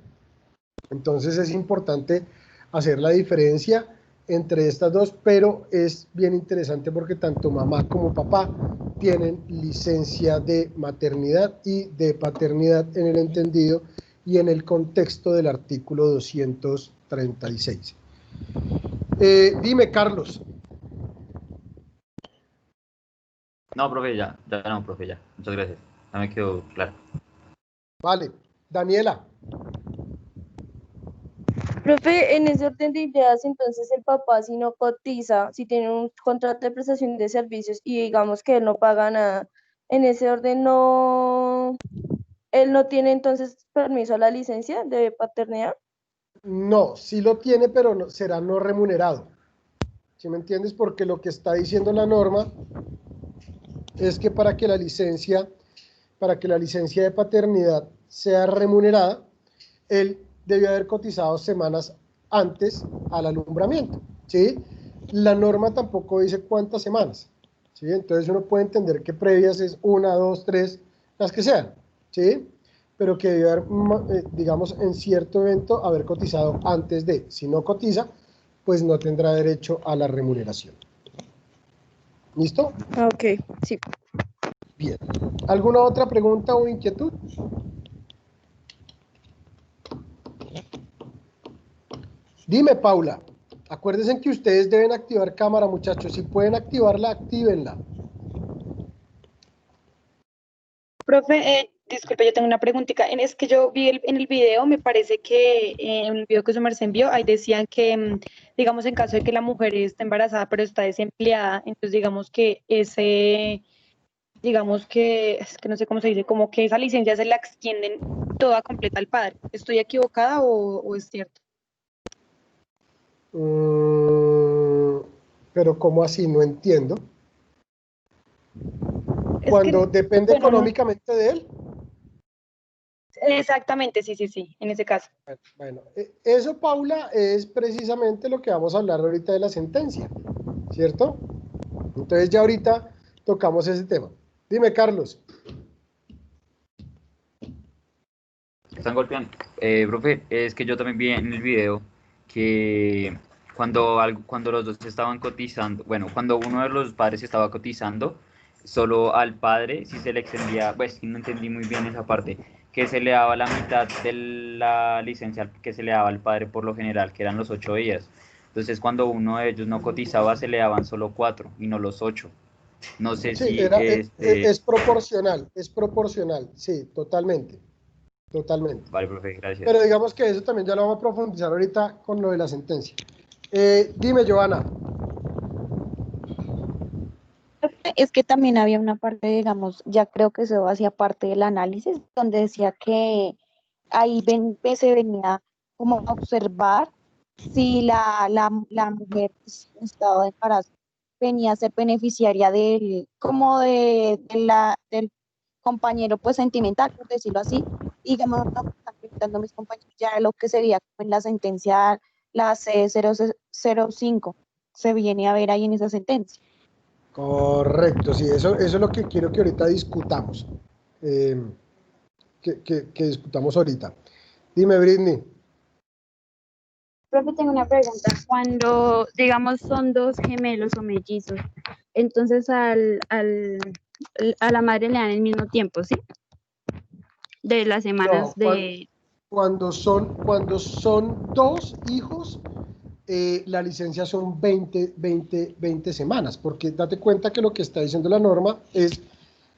Entonces es importante hacer la diferencia entre estas dos, pero es bien interesante porque tanto mamá como papá tienen licencia de maternidad y de paternidad en el entendido y en el contexto del artículo 236. Dime, Carlos. No, profe, ya no, profe, ya. Muchas gracias. Ya me quedó claro. Vale. Daniela. Profe, en ese orden de ideas, entonces el papá si no cotiza, si tiene un contrato de prestación de servicios y digamos que él no paga nada, en ese orden no, él no tiene entonces permiso a la licencia de paternidad. No, sí lo tiene, pero será no remunerado. ¿Sí me entiendes? Porque lo que está diciendo la norma es que para que la licencia de paternidad sea remunerada, él debió haber cotizado semanas antes al alumbramiento, ¿sí? La norma tampoco dice cuántas semanas, ¿sí? Entonces uno puede entender que previas es 1, 2, 3, las que sean, ¿sí? Pero que debe haber, digamos, en cierto evento, haber cotizado antes de. Si no cotiza, pues no tendrá derecho a la remuneración. ¿Listo? Ok, sí. Bien. ¿Alguna otra pregunta o inquietud? Dime, Paula. Acuérdense que ustedes deben activar cámara, muchachos. Si pueden activarla, actívenla. Profe, disculpe, yo tengo una preguntita. Es que yo vi en el video, me parece que en el video que su merced envió, ahí decían que, digamos, en caso de que la mujer esté embarazada pero está desempleada, entonces digamos que, es que no sé cómo se dice, como que esa licencia se la extienden toda completa al padre. ¿Estoy equivocada o es cierto? Pero ¿cómo así? No entiendo. Es Cuando que, depende bueno, no, económicamente de él. exactamente, sí, en ese caso. Bueno, eso, Paula, es precisamente lo que vamos a hablar ahorita de la sentencia, ¿cierto? Entonces ya ahorita tocamos ese tema. Dime, Carlos. Están golpeando. Profe, es que yo también vi en el video que cuando los dos estaban cotizando, bueno, cuando uno de los padres estaba cotizando, solo al padre, si se le extendía, pues no entendí muy bien esa parte, que se le daba la mitad de la licencia que se le daba al padre por lo general, que eran los 8 días. Entonces, cuando uno de ellos no cotizaba, se le daban solo 4 y no los 8. No sé Sí, si es proporcional, sí, totalmente, totalmente. Vale, profe, gracias. Pero digamos que eso también ya lo vamos a profundizar ahorita con lo de la sentencia. Dime, Joana. Es que también había una parte, digamos, ya creo que eso hacía parte del análisis, donde decía que ahí se venía como a observar si la mujer pues, en estado de embarazo venía a ser beneficiaria como del compañero pues sentimental, por decirlo así. Y digamos, lo que están preguntando mis compañeros ya lo que sería como en la sentencia, la C005, se viene a ver ahí en esa sentencia. Correcto, sí, eso es lo que quiero que ahorita discutamos. Que discutamos ahorita. Dime, Britney. Profe, tengo una pregunta. Cuando, digamos, son dos gemelos o mellizos, entonces a la madre le dan el mismo tiempo, ¿sí? De las semanas No, de... cuando son dos hijos, la licencia son 20 semanas, porque date cuenta que lo que está diciendo la norma es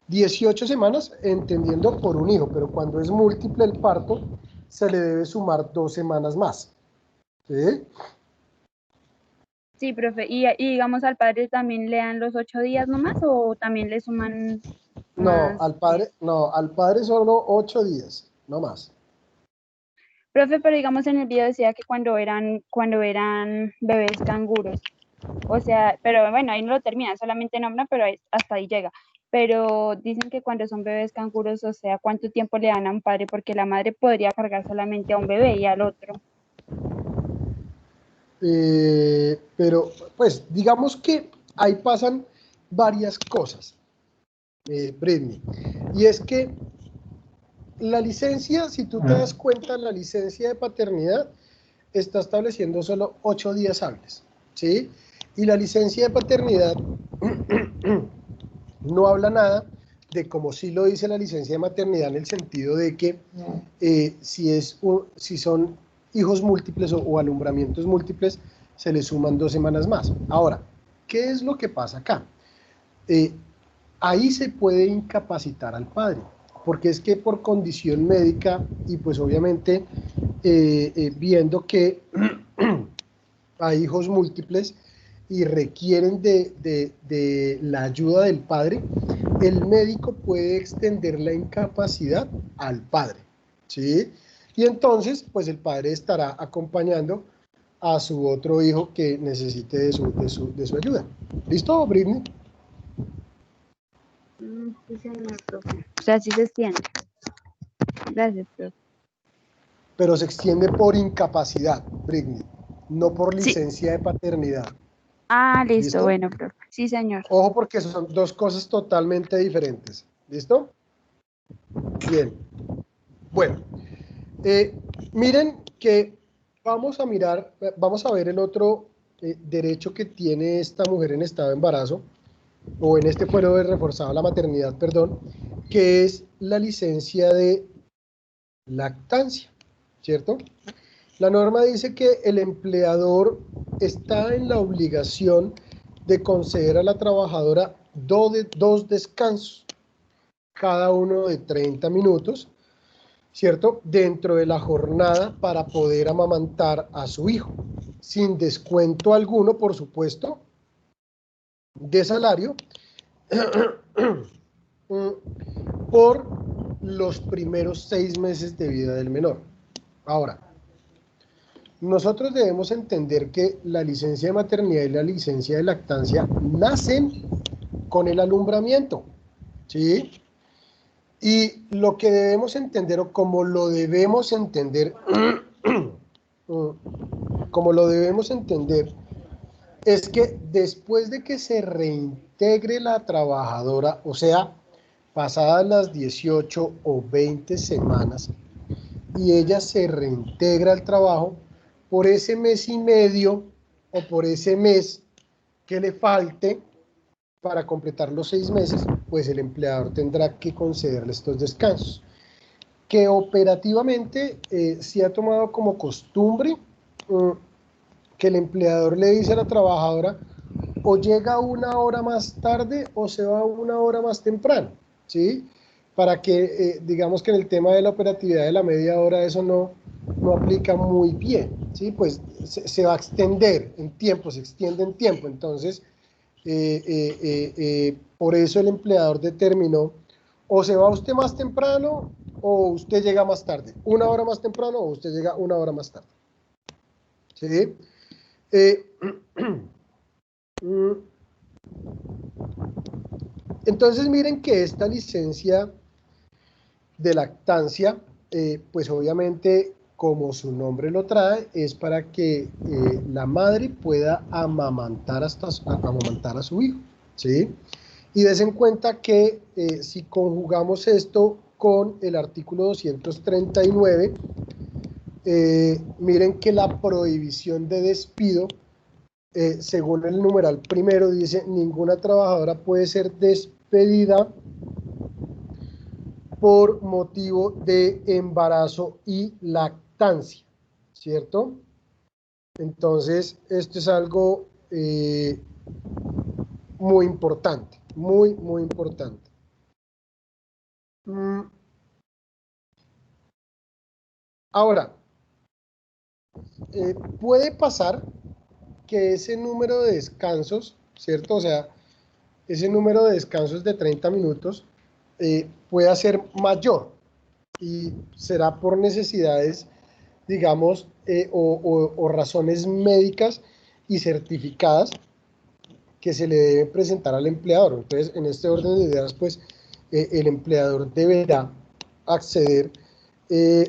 18 semanas, entendiendo por un hijo, pero cuando es múltiple el parto, se le debe sumar 2 semanas más. ¿Sí? Sí, profe. Y digamos, al padre también le dan los 8 días nomás o también le suman No, más. al padre solo 8 días, no más. Profe, pero digamos en el video decía que cuando eran bebés canguros. O sea, pero bueno, ahí no lo termina, solamente nombra, pero hasta ahí llega. Pero dicen que cuando son bebés canguros, o sea, ¿cuánto tiempo le dan a un padre? Porque la madre podría cargar solamente a un bebé y al otro. Pero, pues, digamos que ahí pasan varias cosas, Britney. Y es que la licencia, si tú te das cuenta, la licencia de paternidad está estableciendo solo 8 días hábiles, ¿sí? Y la licencia de paternidad no habla nada de, como sí lo dice la licencia de maternidad, en el sentido de que si son hijos múltiples o alumbramientos múltiples, se le suman 2 semanas más. Ahora, ¿qué es lo que pasa acá? Ahí se puede incapacitar al padre, porque es que por condición médica y pues obviamente viendo que hay hijos múltiples y requieren de la ayuda del padre, el médico puede extender la incapacidad al padre, ¿sí? Y entonces, pues el padre estará acompañando a su otro hijo que necesite de su ayuda. ¿Listo, Britney? Sí, señor, profe. O sea, sí se extiende. Gracias, profe. Pero se extiende por incapacidad, Britney, no por Sí. licencia de paternidad. Ah, listo, ¿Listo? bueno, profe. Sí, señor. Ojo, porque son dos cosas totalmente diferentes. ¿Listo? Bien. Bueno, miren que vamos a ver el otro derecho que tiene esta mujer en estado de embarazo, o en este fuero de reforzado la maternidad, perdón, que es la licencia de lactancia, ¿cierto? La norma dice que el empleador está en la obligación de conceder a la trabajadora dos descansos, cada uno de 30 minutos, ¿cierto? Dentro de la jornada para poder amamantar a su hijo, sin descuento alguno, por supuesto, de salario, por los primeros 6 meses de vida del menor. Ahora, nosotros debemos entender que la licencia de maternidad y la licencia de lactancia nacen con el alumbramiento, ¿sí? Y lo que debemos entender, o como lo debemos entender, es que después de que se reintegre la trabajadora, o sea, pasadas las 18 o 20 semanas, y ella se reintegra al trabajo, por ese mes y medio o por ese mes que le falte para completar los 6 meses, pues el empleador tendrá que concederle estos descansos, que operativamente se ha tomado como costumbre que el empleador le dice a la trabajadora, o llega 1 hora más tarde o se va 1 hora más temprano, ¿sí? Para que, digamos que en el tema de la operatividad de la media hora eso no aplica muy bien, ¿sí? Pues se va a extender en tiempo, se extiende en tiempo, entonces, por eso el empleador determinó, o se va usted más temprano o usted llega más tarde, 1 hora más temprano o usted llega 1 hora más tarde, ¿sí? Entonces miren que esta licencia de lactancia, pues obviamente como su nombre lo trae, es para que la madre pueda amamantar a su hijo, ¿sí? Y des en cuenta que si conjugamos esto con el artículo 239, miren que la prohibición de despido, según el numeral primero, dice: ninguna trabajadora puede ser despedida por motivo de embarazo y lactancia, ¿cierto? Entonces, esto es algo muy importante, muy importante. Ahora, puede pasar que ese número de descansos, ¿cierto? O sea, ese número de descansos de 30 minutos pueda ser mayor, y será por necesidades, digamos, o razones médicas y certificadas que se le deben presentar al empleador. Entonces, en este orden de ideas, pues, el empleador deberá acceder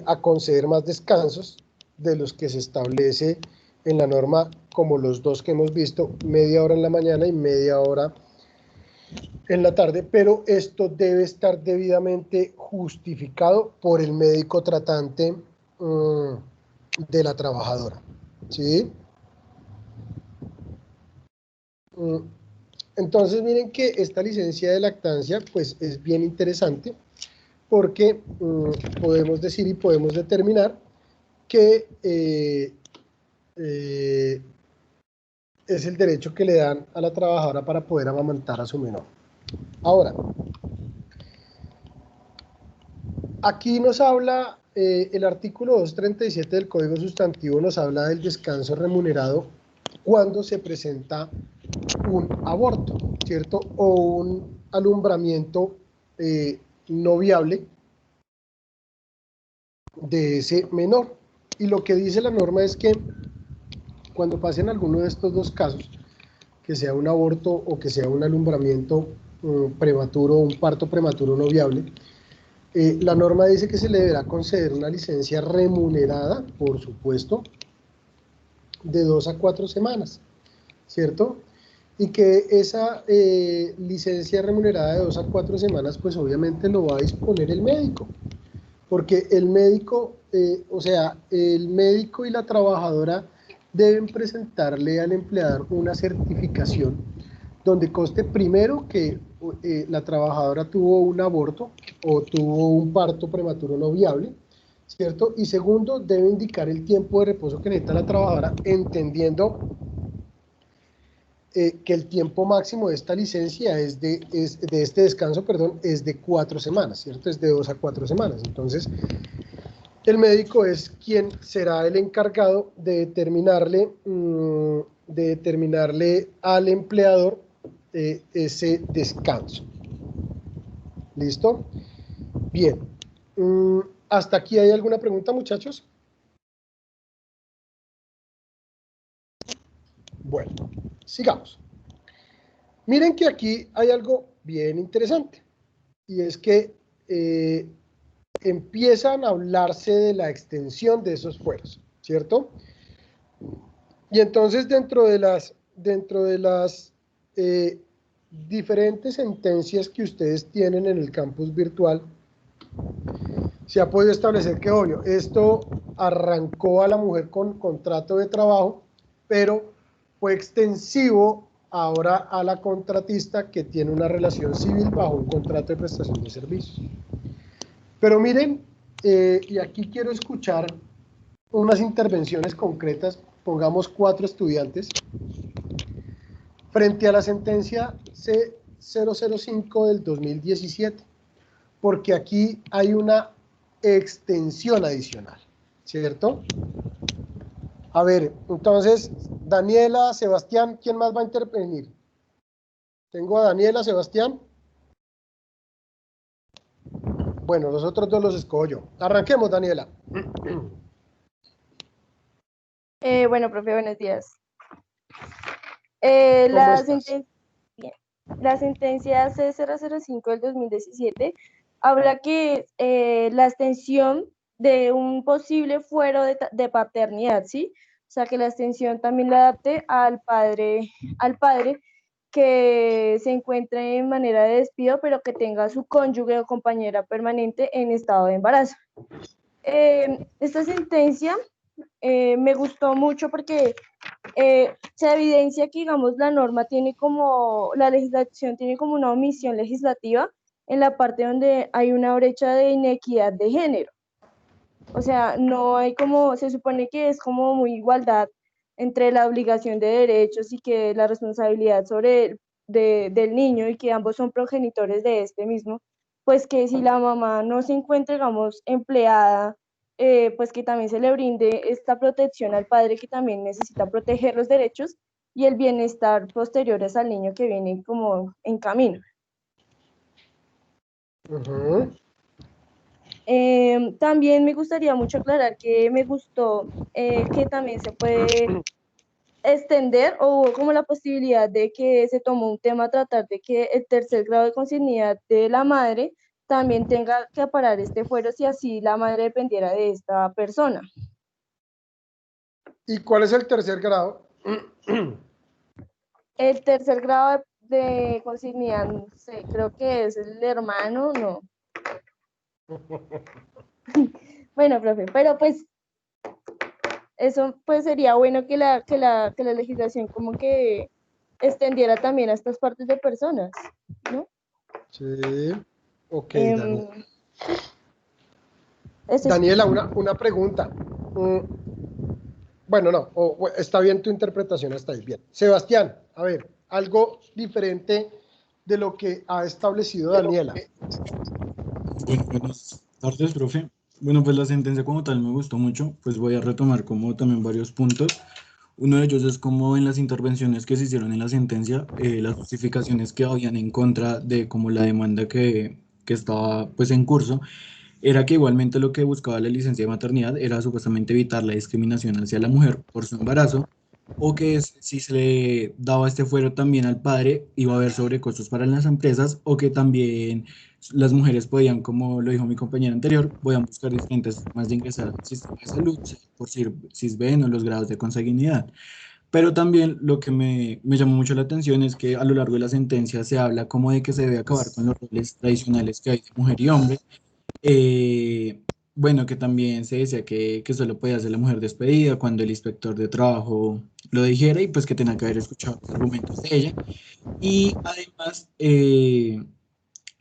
a conceder más descansos de los que se establece en la norma, como los dos que hemos visto, media hora en la mañana y media hora en la tarde, pero esto debe estar debidamente justificado por el médico tratante de la trabajadora, ¿sí? Entonces miren que esta licencia de lactancia pues es bien interesante, porque podemos decir y podemos determinar que es el derecho que le dan a la trabajadora para poder amamantar a su menor. Ahora, aquí nos habla el artículo 237 del Código Sustantivo, nos habla del descanso remunerado cuando se presenta un aborto, ¿cierto? O un alumbramiento no viable de ese menor. Y lo que dice la norma es que cuando pasen alguno de estos dos casos, que sea un aborto o que sea un alumbramiento prematuro, un parto prematuro no viable, la norma dice que se le deberá conceder una licencia remunerada, por supuesto, de 2 a 4 semanas, ¿cierto? Y que esa licencia remunerada de 2 a 4 semanas, pues obviamente lo va a disponer el médico, porque el médico, o sea, el médico y la trabajadora deben presentarle al empleador una certificación donde conste primero que la trabajadora tuvo un aborto o tuvo un parto prematuro no viable, ¿cierto? Y segundo, debe indicar el tiempo de reposo que necesita la trabajadora, entendiendo que el tiempo máximo de esta licencia de este descanso, perdón, es de 4 semanas, ¿cierto? Es de 2 a 4 semanas. Entonces, el médico es quien será el encargado de determinarle al empleador ese descanso. ¿Listo? Bien. ¿Hasta aquí hay alguna pregunta, muchachos? Bueno, sigamos. Miren que aquí hay algo bien interesante, y es que empiezan a hablarse de la extensión de esos fueros, ¿cierto? Y entonces dentro de las diferentes sentencias que ustedes tienen en el campus virtual, se ha podido establecer que, obvio, esto arrancó a la mujer con contrato de trabajo, pero fue extensivo ahora a la contratista que tiene una relación civil bajo un contrato de prestación de servicios. Pero miren, y aquí quiero escuchar unas intervenciones concretas, pongamos 4 estudiantes, frente a la sentencia C005 del 2017, porque aquí hay una extensión adicional, ¿cierto? A ver, entonces, Daniela, Sebastián, ¿quién más va a intervenir? Tengo a Daniela, Sebastián. Bueno, los otros dos los escojo yo. Arranquemos, Daniela. Bueno, profe, buenos días. ¿Cómo La estás? sentencia C005 del 2017 habla que la extensión de un posible fuero de paternidad, ¿sí? O sea, que la extensión también la adapte al padre que se encuentre en manera de despido, pero que tenga su cónyuge o compañera permanente en estado de embarazo. Esta sentencia me gustó mucho porque se evidencia que, digamos, la legislación tiene como una omisión legislativa en la parte donde hay una brecha de inequidad de género. O sea, no hay como, se supone que es como muy igualdad entre la obligación de derechos y que la responsabilidad del niño, y que ambos son progenitores de este mismo, pues que si la mamá no se encuentra, digamos, empleada, pues que también se le brinde esta protección al padre, que también necesita proteger los derechos y el bienestar posteriores al niño que viene como en camino. También me gustaría mucho aclarar que me gustó que también se puede extender, o hubo como la posibilidad de que se tomó un tema a tratar de que el tercer grado de consanguinidad de la madre también tenga que aparar este fuero, si así la madre dependiera de esta persona. ¿Y cuál es el tercer grado? El tercer grado de consanguinidad, no sé, creo que es el hermano, no. Bueno, profe, pero pues eso pues sería bueno que la legislación como que extendiera también a estas partes de personas, ¿no? Sí, ok, Daniela. Daniela, una pregunta. Bueno, no, está bien tu interpretación, está ahí, bien. Sebastián, a ver, algo diferente de lo que ha establecido Daniela. Bueno, buenas tardes, profe. Bueno, pues la sentencia como tal me gustó mucho, pues voy a retomar como también varios puntos. Uno de ellos es como en las intervenciones que se hicieron en la sentencia, las justificaciones que habían en contra de como la demanda que estaba pues en curso, era que igualmente lo que buscaba la licencia de maternidad era supuestamente evitar la discriminación hacia la mujer por su embarazo, o que si se le daba este fuero también al padre, iba a haber sobrecostos para las empresas, o que también las mujeres podían, como lo dijo mi compañera anterior, podían buscar diferentes formas de ingresar al sistema de salud, sea por CISBEN o los grados de consanguinidad. Pero también lo que me llamó mucho la atención es que a lo largo de la sentencia se habla como de que se debe acabar con los roles tradicionales que hay de mujer y hombre. Eh, bueno, que también se decía que solo podía ser la mujer despedida cuando el inspector de trabajo lo dijera, y pues que tenía que haber escuchado los argumentos de ella. Y además,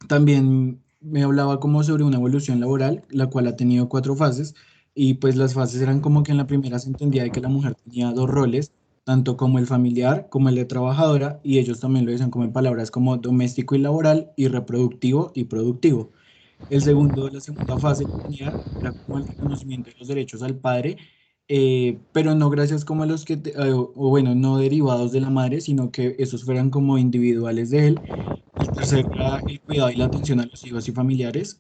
también me hablaba como sobre una evolución laboral, la cual ha tenido 4 fases, y pues las fases eran como que en la primera se entendía de que la mujer tenía 2 roles, tanto como el familiar como el de trabajadora, y ellos también lo dicen como en palabras como doméstico y laboral, y reproductivo y productivo. La segunda fase que tenía era como el reconocimiento de los derechos al padre, pero no gracias como a los o bueno, no derivados de la madre, sino que esos fueran como individuales de él. El tercero era el cuidado y la atención a los hijos y familiares,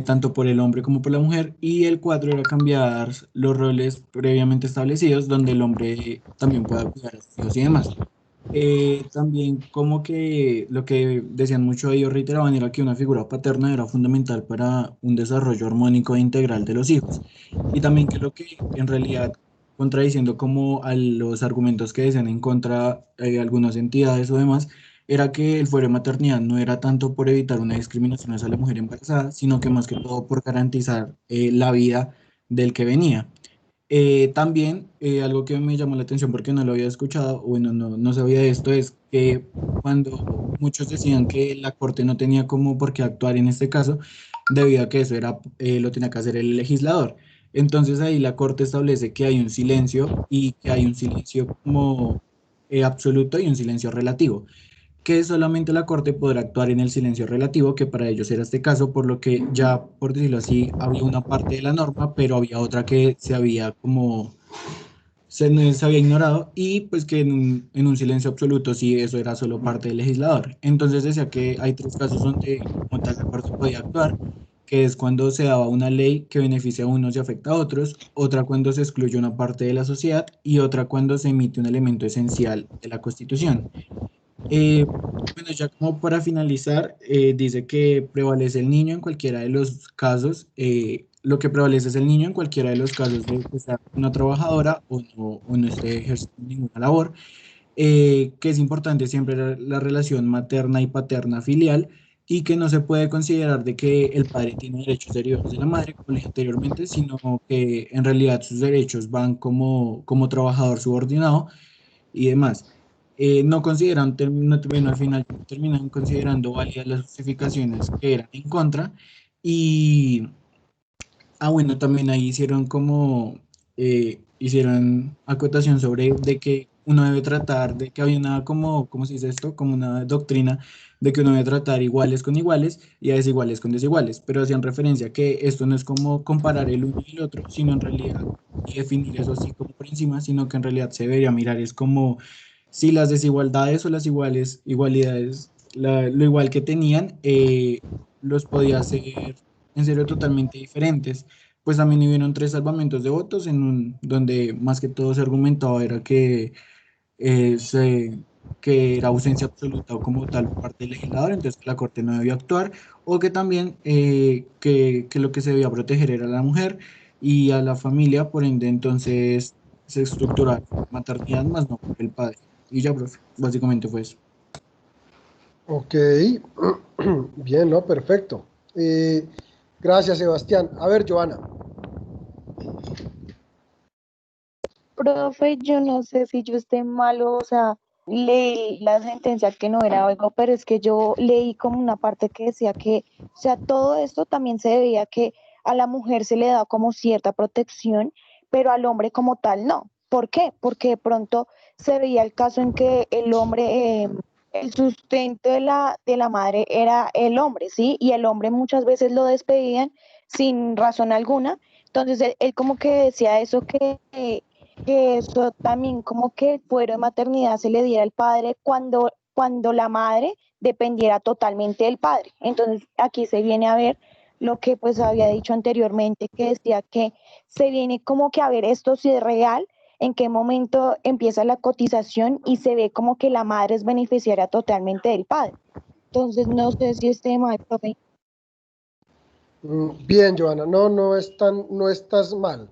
tanto por el hombre como por la mujer. Y el 4 era cambiar los roles previamente establecidos, donde el hombre también pueda cuidar a sus hijos y demás. También como que lo que decían mucho ellos, reiteraban, era que una figura paterna era fundamental para un desarrollo armónico e integral de los hijos. Y también que lo que en realidad, contradiciendo como a los argumentos que decían en contra algunas entidades o demás, era que el fuero de maternidad no era tanto por evitar una discriminación hacia la mujer embarazada, sino que más que todo por garantizar la vida del que venía. También algo que me llamó la atención porque no lo había escuchado, bueno, no sabía de esto, es que cuando muchos decían que la Corte no tenía como por qué actuar en este caso, debido a que eso era, lo tenía que hacer el legislador. Entonces ahí la Corte establece que hay un silencio, y que hay un silencio como absoluto y un silencio relativo, que solamente la Corte podrá actuar en el silencio relativo, que para ellos era este caso, por lo que ya, por decirlo así, había una parte de la norma, pero había otra que se había como, se había ignorado, y pues que en un silencio absoluto sí, eso era solo parte del legislador. Entonces decía que hay 3 casos donde como tal la Corte podía actuar, que es cuando se daba una ley que beneficia a unos y afecta a otros, otra cuando se excluye una parte de la sociedad, y otra cuando se emite un elemento esencial de la Constitución. Eh, bueno, ya como para finalizar, dice que prevalece el niño en cualquiera de los casos, lo que prevalece es el niño en cualquiera de los casos de que sea una trabajadora o no esté ejerciendo ninguna labor, que es importante siempre la relación materna y paterna filial, y que no se puede considerar de que el padre tiene derechos derivados de la madre, como le dije anteriormente, sino que en realidad sus derechos van como trabajador subordinado y demás. No consideran, bueno, al final terminan considerando válidas las justificaciones que eran en contra. Y, bueno, también ahí hicieron como, hicieron acotación sobre de que uno debe tratar, de que había una como, ¿cómo se dice esto? Como una doctrina de que uno debe tratar iguales con iguales y a desiguales con desiguales, pero hacían referencia a que esto no es como comparar el uno y el otro, sino en realidad, y definir eso así como por encima, sino que en realidad se debería mirar es como si las desigualdades o las igualdades, lo igual que tenían, los podía hacer en serio totalmente diferentes. Pues también hubieron 3 salvamentos de votos, donde más que todo se argumentaba era que era ausencia absoluta o como tal por parte del legislador, entonces que la Corte no debía actuar, o que también que lo que se debía proteger era la mujer y a la familia, por ende entonces se estructuraba maternidad más no por el padre. Y ya, profe, básicamente fue eso. Ok, bien, ¿no? Perfecto. Gracias, Sebastián. A ver, Joana. Profe, yo no sé si yo esté malo, o sea, leí la sentencia que no era algo, pero es que yo leí como una parte que decía que, o sea, todo esto también se debía que a la mujer se le da como cierta protección, pero al hombre como tal no. ¿Por qué? Porque de pronto se veía el caso en que el hombre, el sustento de la madre era el hombre, ¿sí? Y el hombre muchas veces lo despedían sin razón alguna. Entonces él como que decía eso que eso también como que el fuero de maternidad se le diera al padre cuando la madre dependiera totalmente del padre. Entonces aquí se viene a ver lo que pues había dicho anteriormente, que decía que se viene como que a ver esto si es real, en qué momento empieza la cotización y se ve como que la madre es beneficiaria totalmente del padre. Entonces, no sé si este tema, profe. Bien, Joana, no estás mal.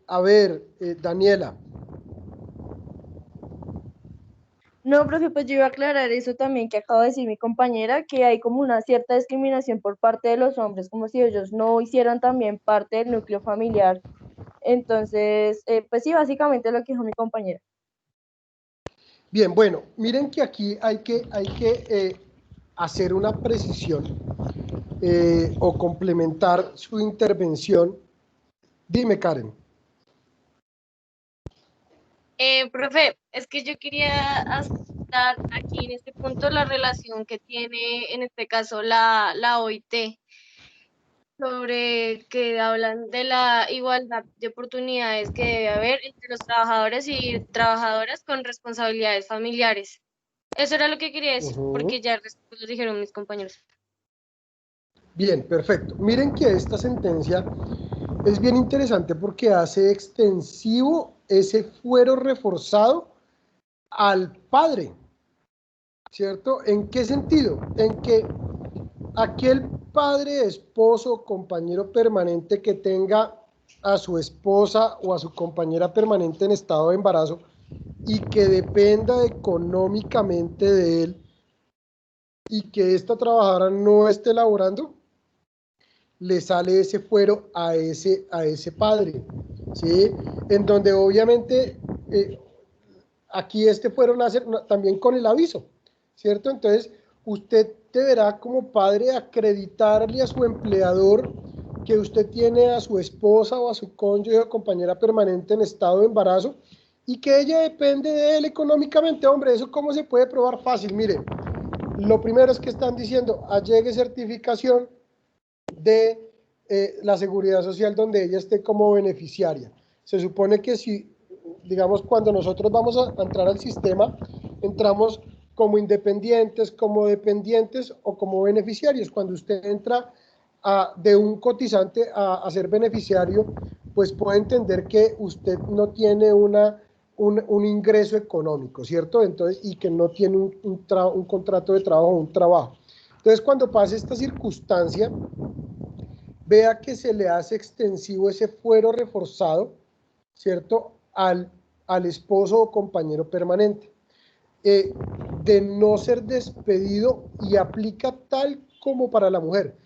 A ver, Daniela. No, profe, pues yo iba a aclarar eso también que acaba de decir mi compañera, que hay como una cierta discriminación por parte de los hombres, como si ellos no hicieran también parte del núcleo familiar. Entonces, pues sí, básicamente lo que dijo mi compañera. Bien, bueno, miren que aquí hay que hacer una precisión o complementar su intervención. Dime, Karen. Profe, es que yo quería aceptar aquí en este punto la relación que tiene en este caso la OIT sobre que hablan de la igualdad de oportunidades que debe haber entre los trabajadores y trabajadoras con responsabilidades familiares. Eso era lo que quería decir, porque ya lo dijeron mis compañeros. Bien, perfecto. Miren que esta sentencia es bien interesante porque hace extensivo ese fuero reforzado al padre, ¿cierto? ¿En qué sentido? En que aquel padre, esposo, compañero permanente que tenga a su esposa o a su compañera permanente en estado de embarazo y que dependa económicamente de él y que esta trabajadora no esté laborando, le sale ese fuero a ese padre, ¿sí? En donde obviamente aquí este fuero nace también con el aviso, ¿cierto? Entonces, usted deberá como padre acreditarle a su empleador que usted tiene a su esposa o a su cónyuge o compañera permanente en estado de embarazo y que ella depende de él económicamente. Hombre, ¿eso cómo se puede probar? Fácil, mire. Lo primero es que están diciendo, allegue certificación de la seguridad social donde ella esté como beneficiaria. Se supone que si, digamos, cuando nosotros vamos a entrar al sistema, entramos como independientes, como dependientes o como beneficiarios. Cuando usted entra de un cotizante a ser beneficiario, pues puede entender que usted no tiene un ingreso económico, ¿cierto? Entonces, y que no tiene un contrato de trabajo o un trabajo. Entonces, cuando pase esta circunstancia, vea que se le hace extensivo ese fuero reforzado, ¿cierto? Al esposo o compañero permanente. De no ser despedido y aplica tal como para la mujer,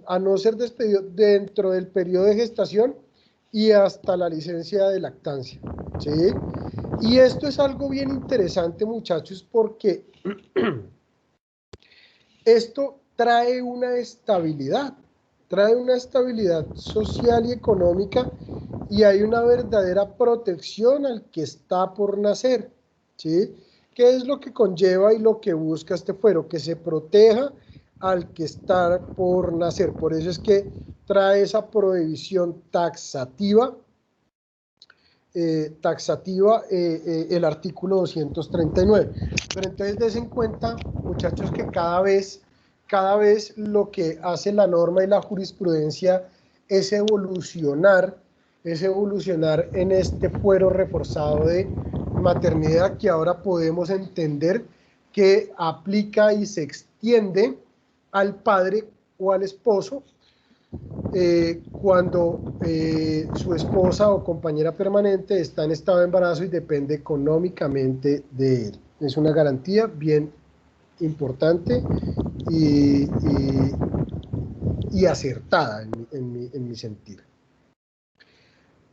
a no ser despedido dentro del periodo de gestación y hasta la licencia de lactancia, ¿sí? Y esto es algo bien interesante, muchachos, porque esto trae una estabilidad social y económica y hay una verdadera protección al que está por nacer, ¿sí? ¿Qué es lo que conlleva y lo que busca este fuero? Que se proteja al que está por nacer. Por eso es que trae esa prohibición taxativa, el artículo 239. Pero entonces des en cuenta, muchachos, que cada vez lo que hace la norma y la jurisprudencia es evolucionar en este fuero reforzado de maternidad que ahora podemos entender que aplica y se extiende al padre o al esposo cuando su esposa o compañera permanente está en estado de embarazo y depende económicamente de él. Es una garantía bien importante y acertada en mi sentir.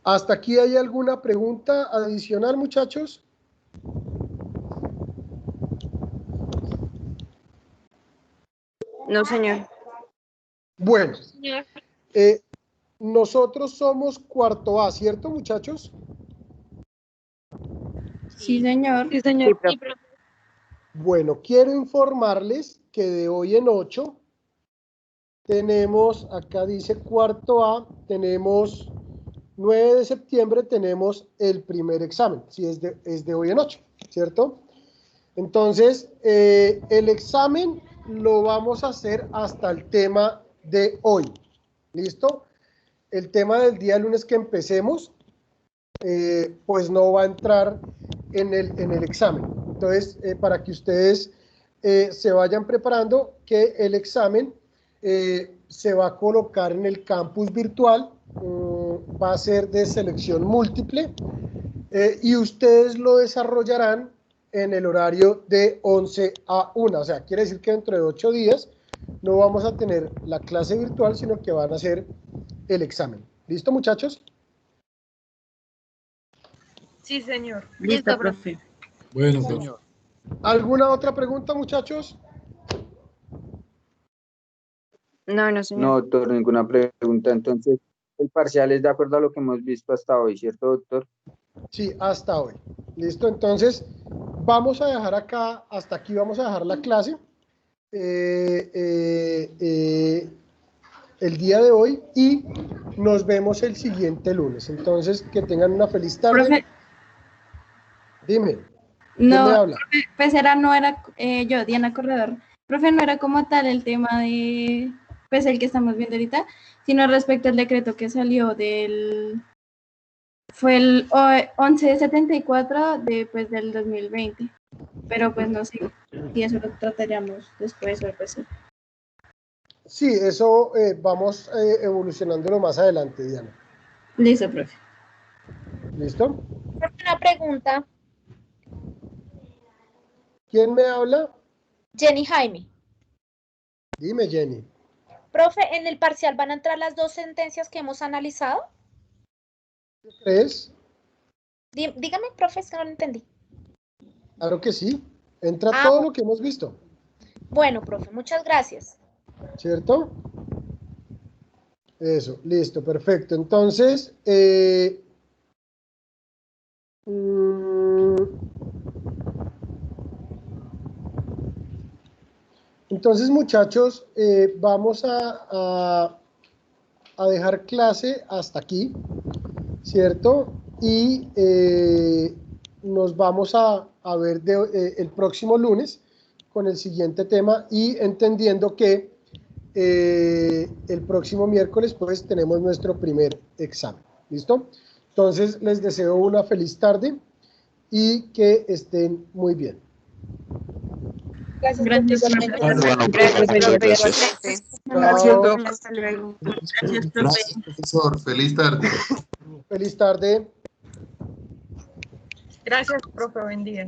¿Hasta aquí hay alguna pregunta adicional, muchachos? No, señor. Bueno, nosotros somos cuarto A, ¿cierto, muchachos? Sí, señor. Sí, señor. Sí, profe. Bueno, quiero informarles que de hoy en 8 tenemos, acá dice cuarto A, tenemos 9 de septiembre, tenemos el primer examen, si es de hoy en 8, ¿cierto? Entonces, el examen lo vamos a hacer hasta el tema de hoy. ¿Listo? El tema del día lunes que empecemos, pues no va a entrar en el examen. Entonces, para que ustedes se vayan preparando, que el examen se va a colocar en el campus virtual, va a ser de selección múltiple, y ustedes lo desarrollarán en el horario de 11 a 1. O sea, quiere decir que dentro de 8 días no vamos a tener la clase virtual, sino que van a hacer el examen. ¿Listo, muchachos? Sí, señor. Listo, profe. Bueno, Sí, profe. señor. ¿Alguna otra pregunta, muchachos? No, no, señor. No, doctor, ninguna pregunta. Entonces, el parcial es de acuerdo a lo que hemos visto hasta hoy, ¿cierto, doctor? Sí, hasta hoy. ¿Listo? Entonces, vamos a dejar acá, hasta aquí vamos a dejar la clase el día de hoy y nos vemos el siguiente lunes. Entonces, que tengan una feliz tarde. Profe, Dime, ¿quién me no, habla? profe, pues no era yo, Diana Corredor. Profe, no era como tal el tema de, pues el que estamos viendo ahorita, sino respecto al decreto que salió fue el 1174 del 2020, pero pues no sé si eso lo trataríamos después o algo así. Sí, eso vamos evolucionándolo más adelante, Diana. Listo, profe. ¿Listo? Una pregunta, ¿Quién me habla? Jenny Jaime. Dime, Jenny. Profe, ¿en el parcial van a entrar las dos sentencias que hemos analizado? ¿Qué crees? Dígame, profe, es que no lo entendí. Claro que sí. Entra Ah, todo lo que hemos visto. Bueno, profe, muchas gracias. ¿Cierto? Eso, listo, perfecto. Entonces, muchachos, vamos a dejar clase hasta aquí, ¿cierto? Y nos vamos a ver el próximo lunes con el siguiente tema y entendiendo que el próximo miércoles pues tenemos nuestro primer examen. ¿Listo? Entonces les deseo una feliz tarde y que estén muy bien. Gracias, Gracias, profe. Bueno, Gracias, profe. Gracias. Chao. Hasta luego. Gracias, profe. Gracias, profesor. Feliz tarde. Feliz tarde. Gracias, profe. Buen día.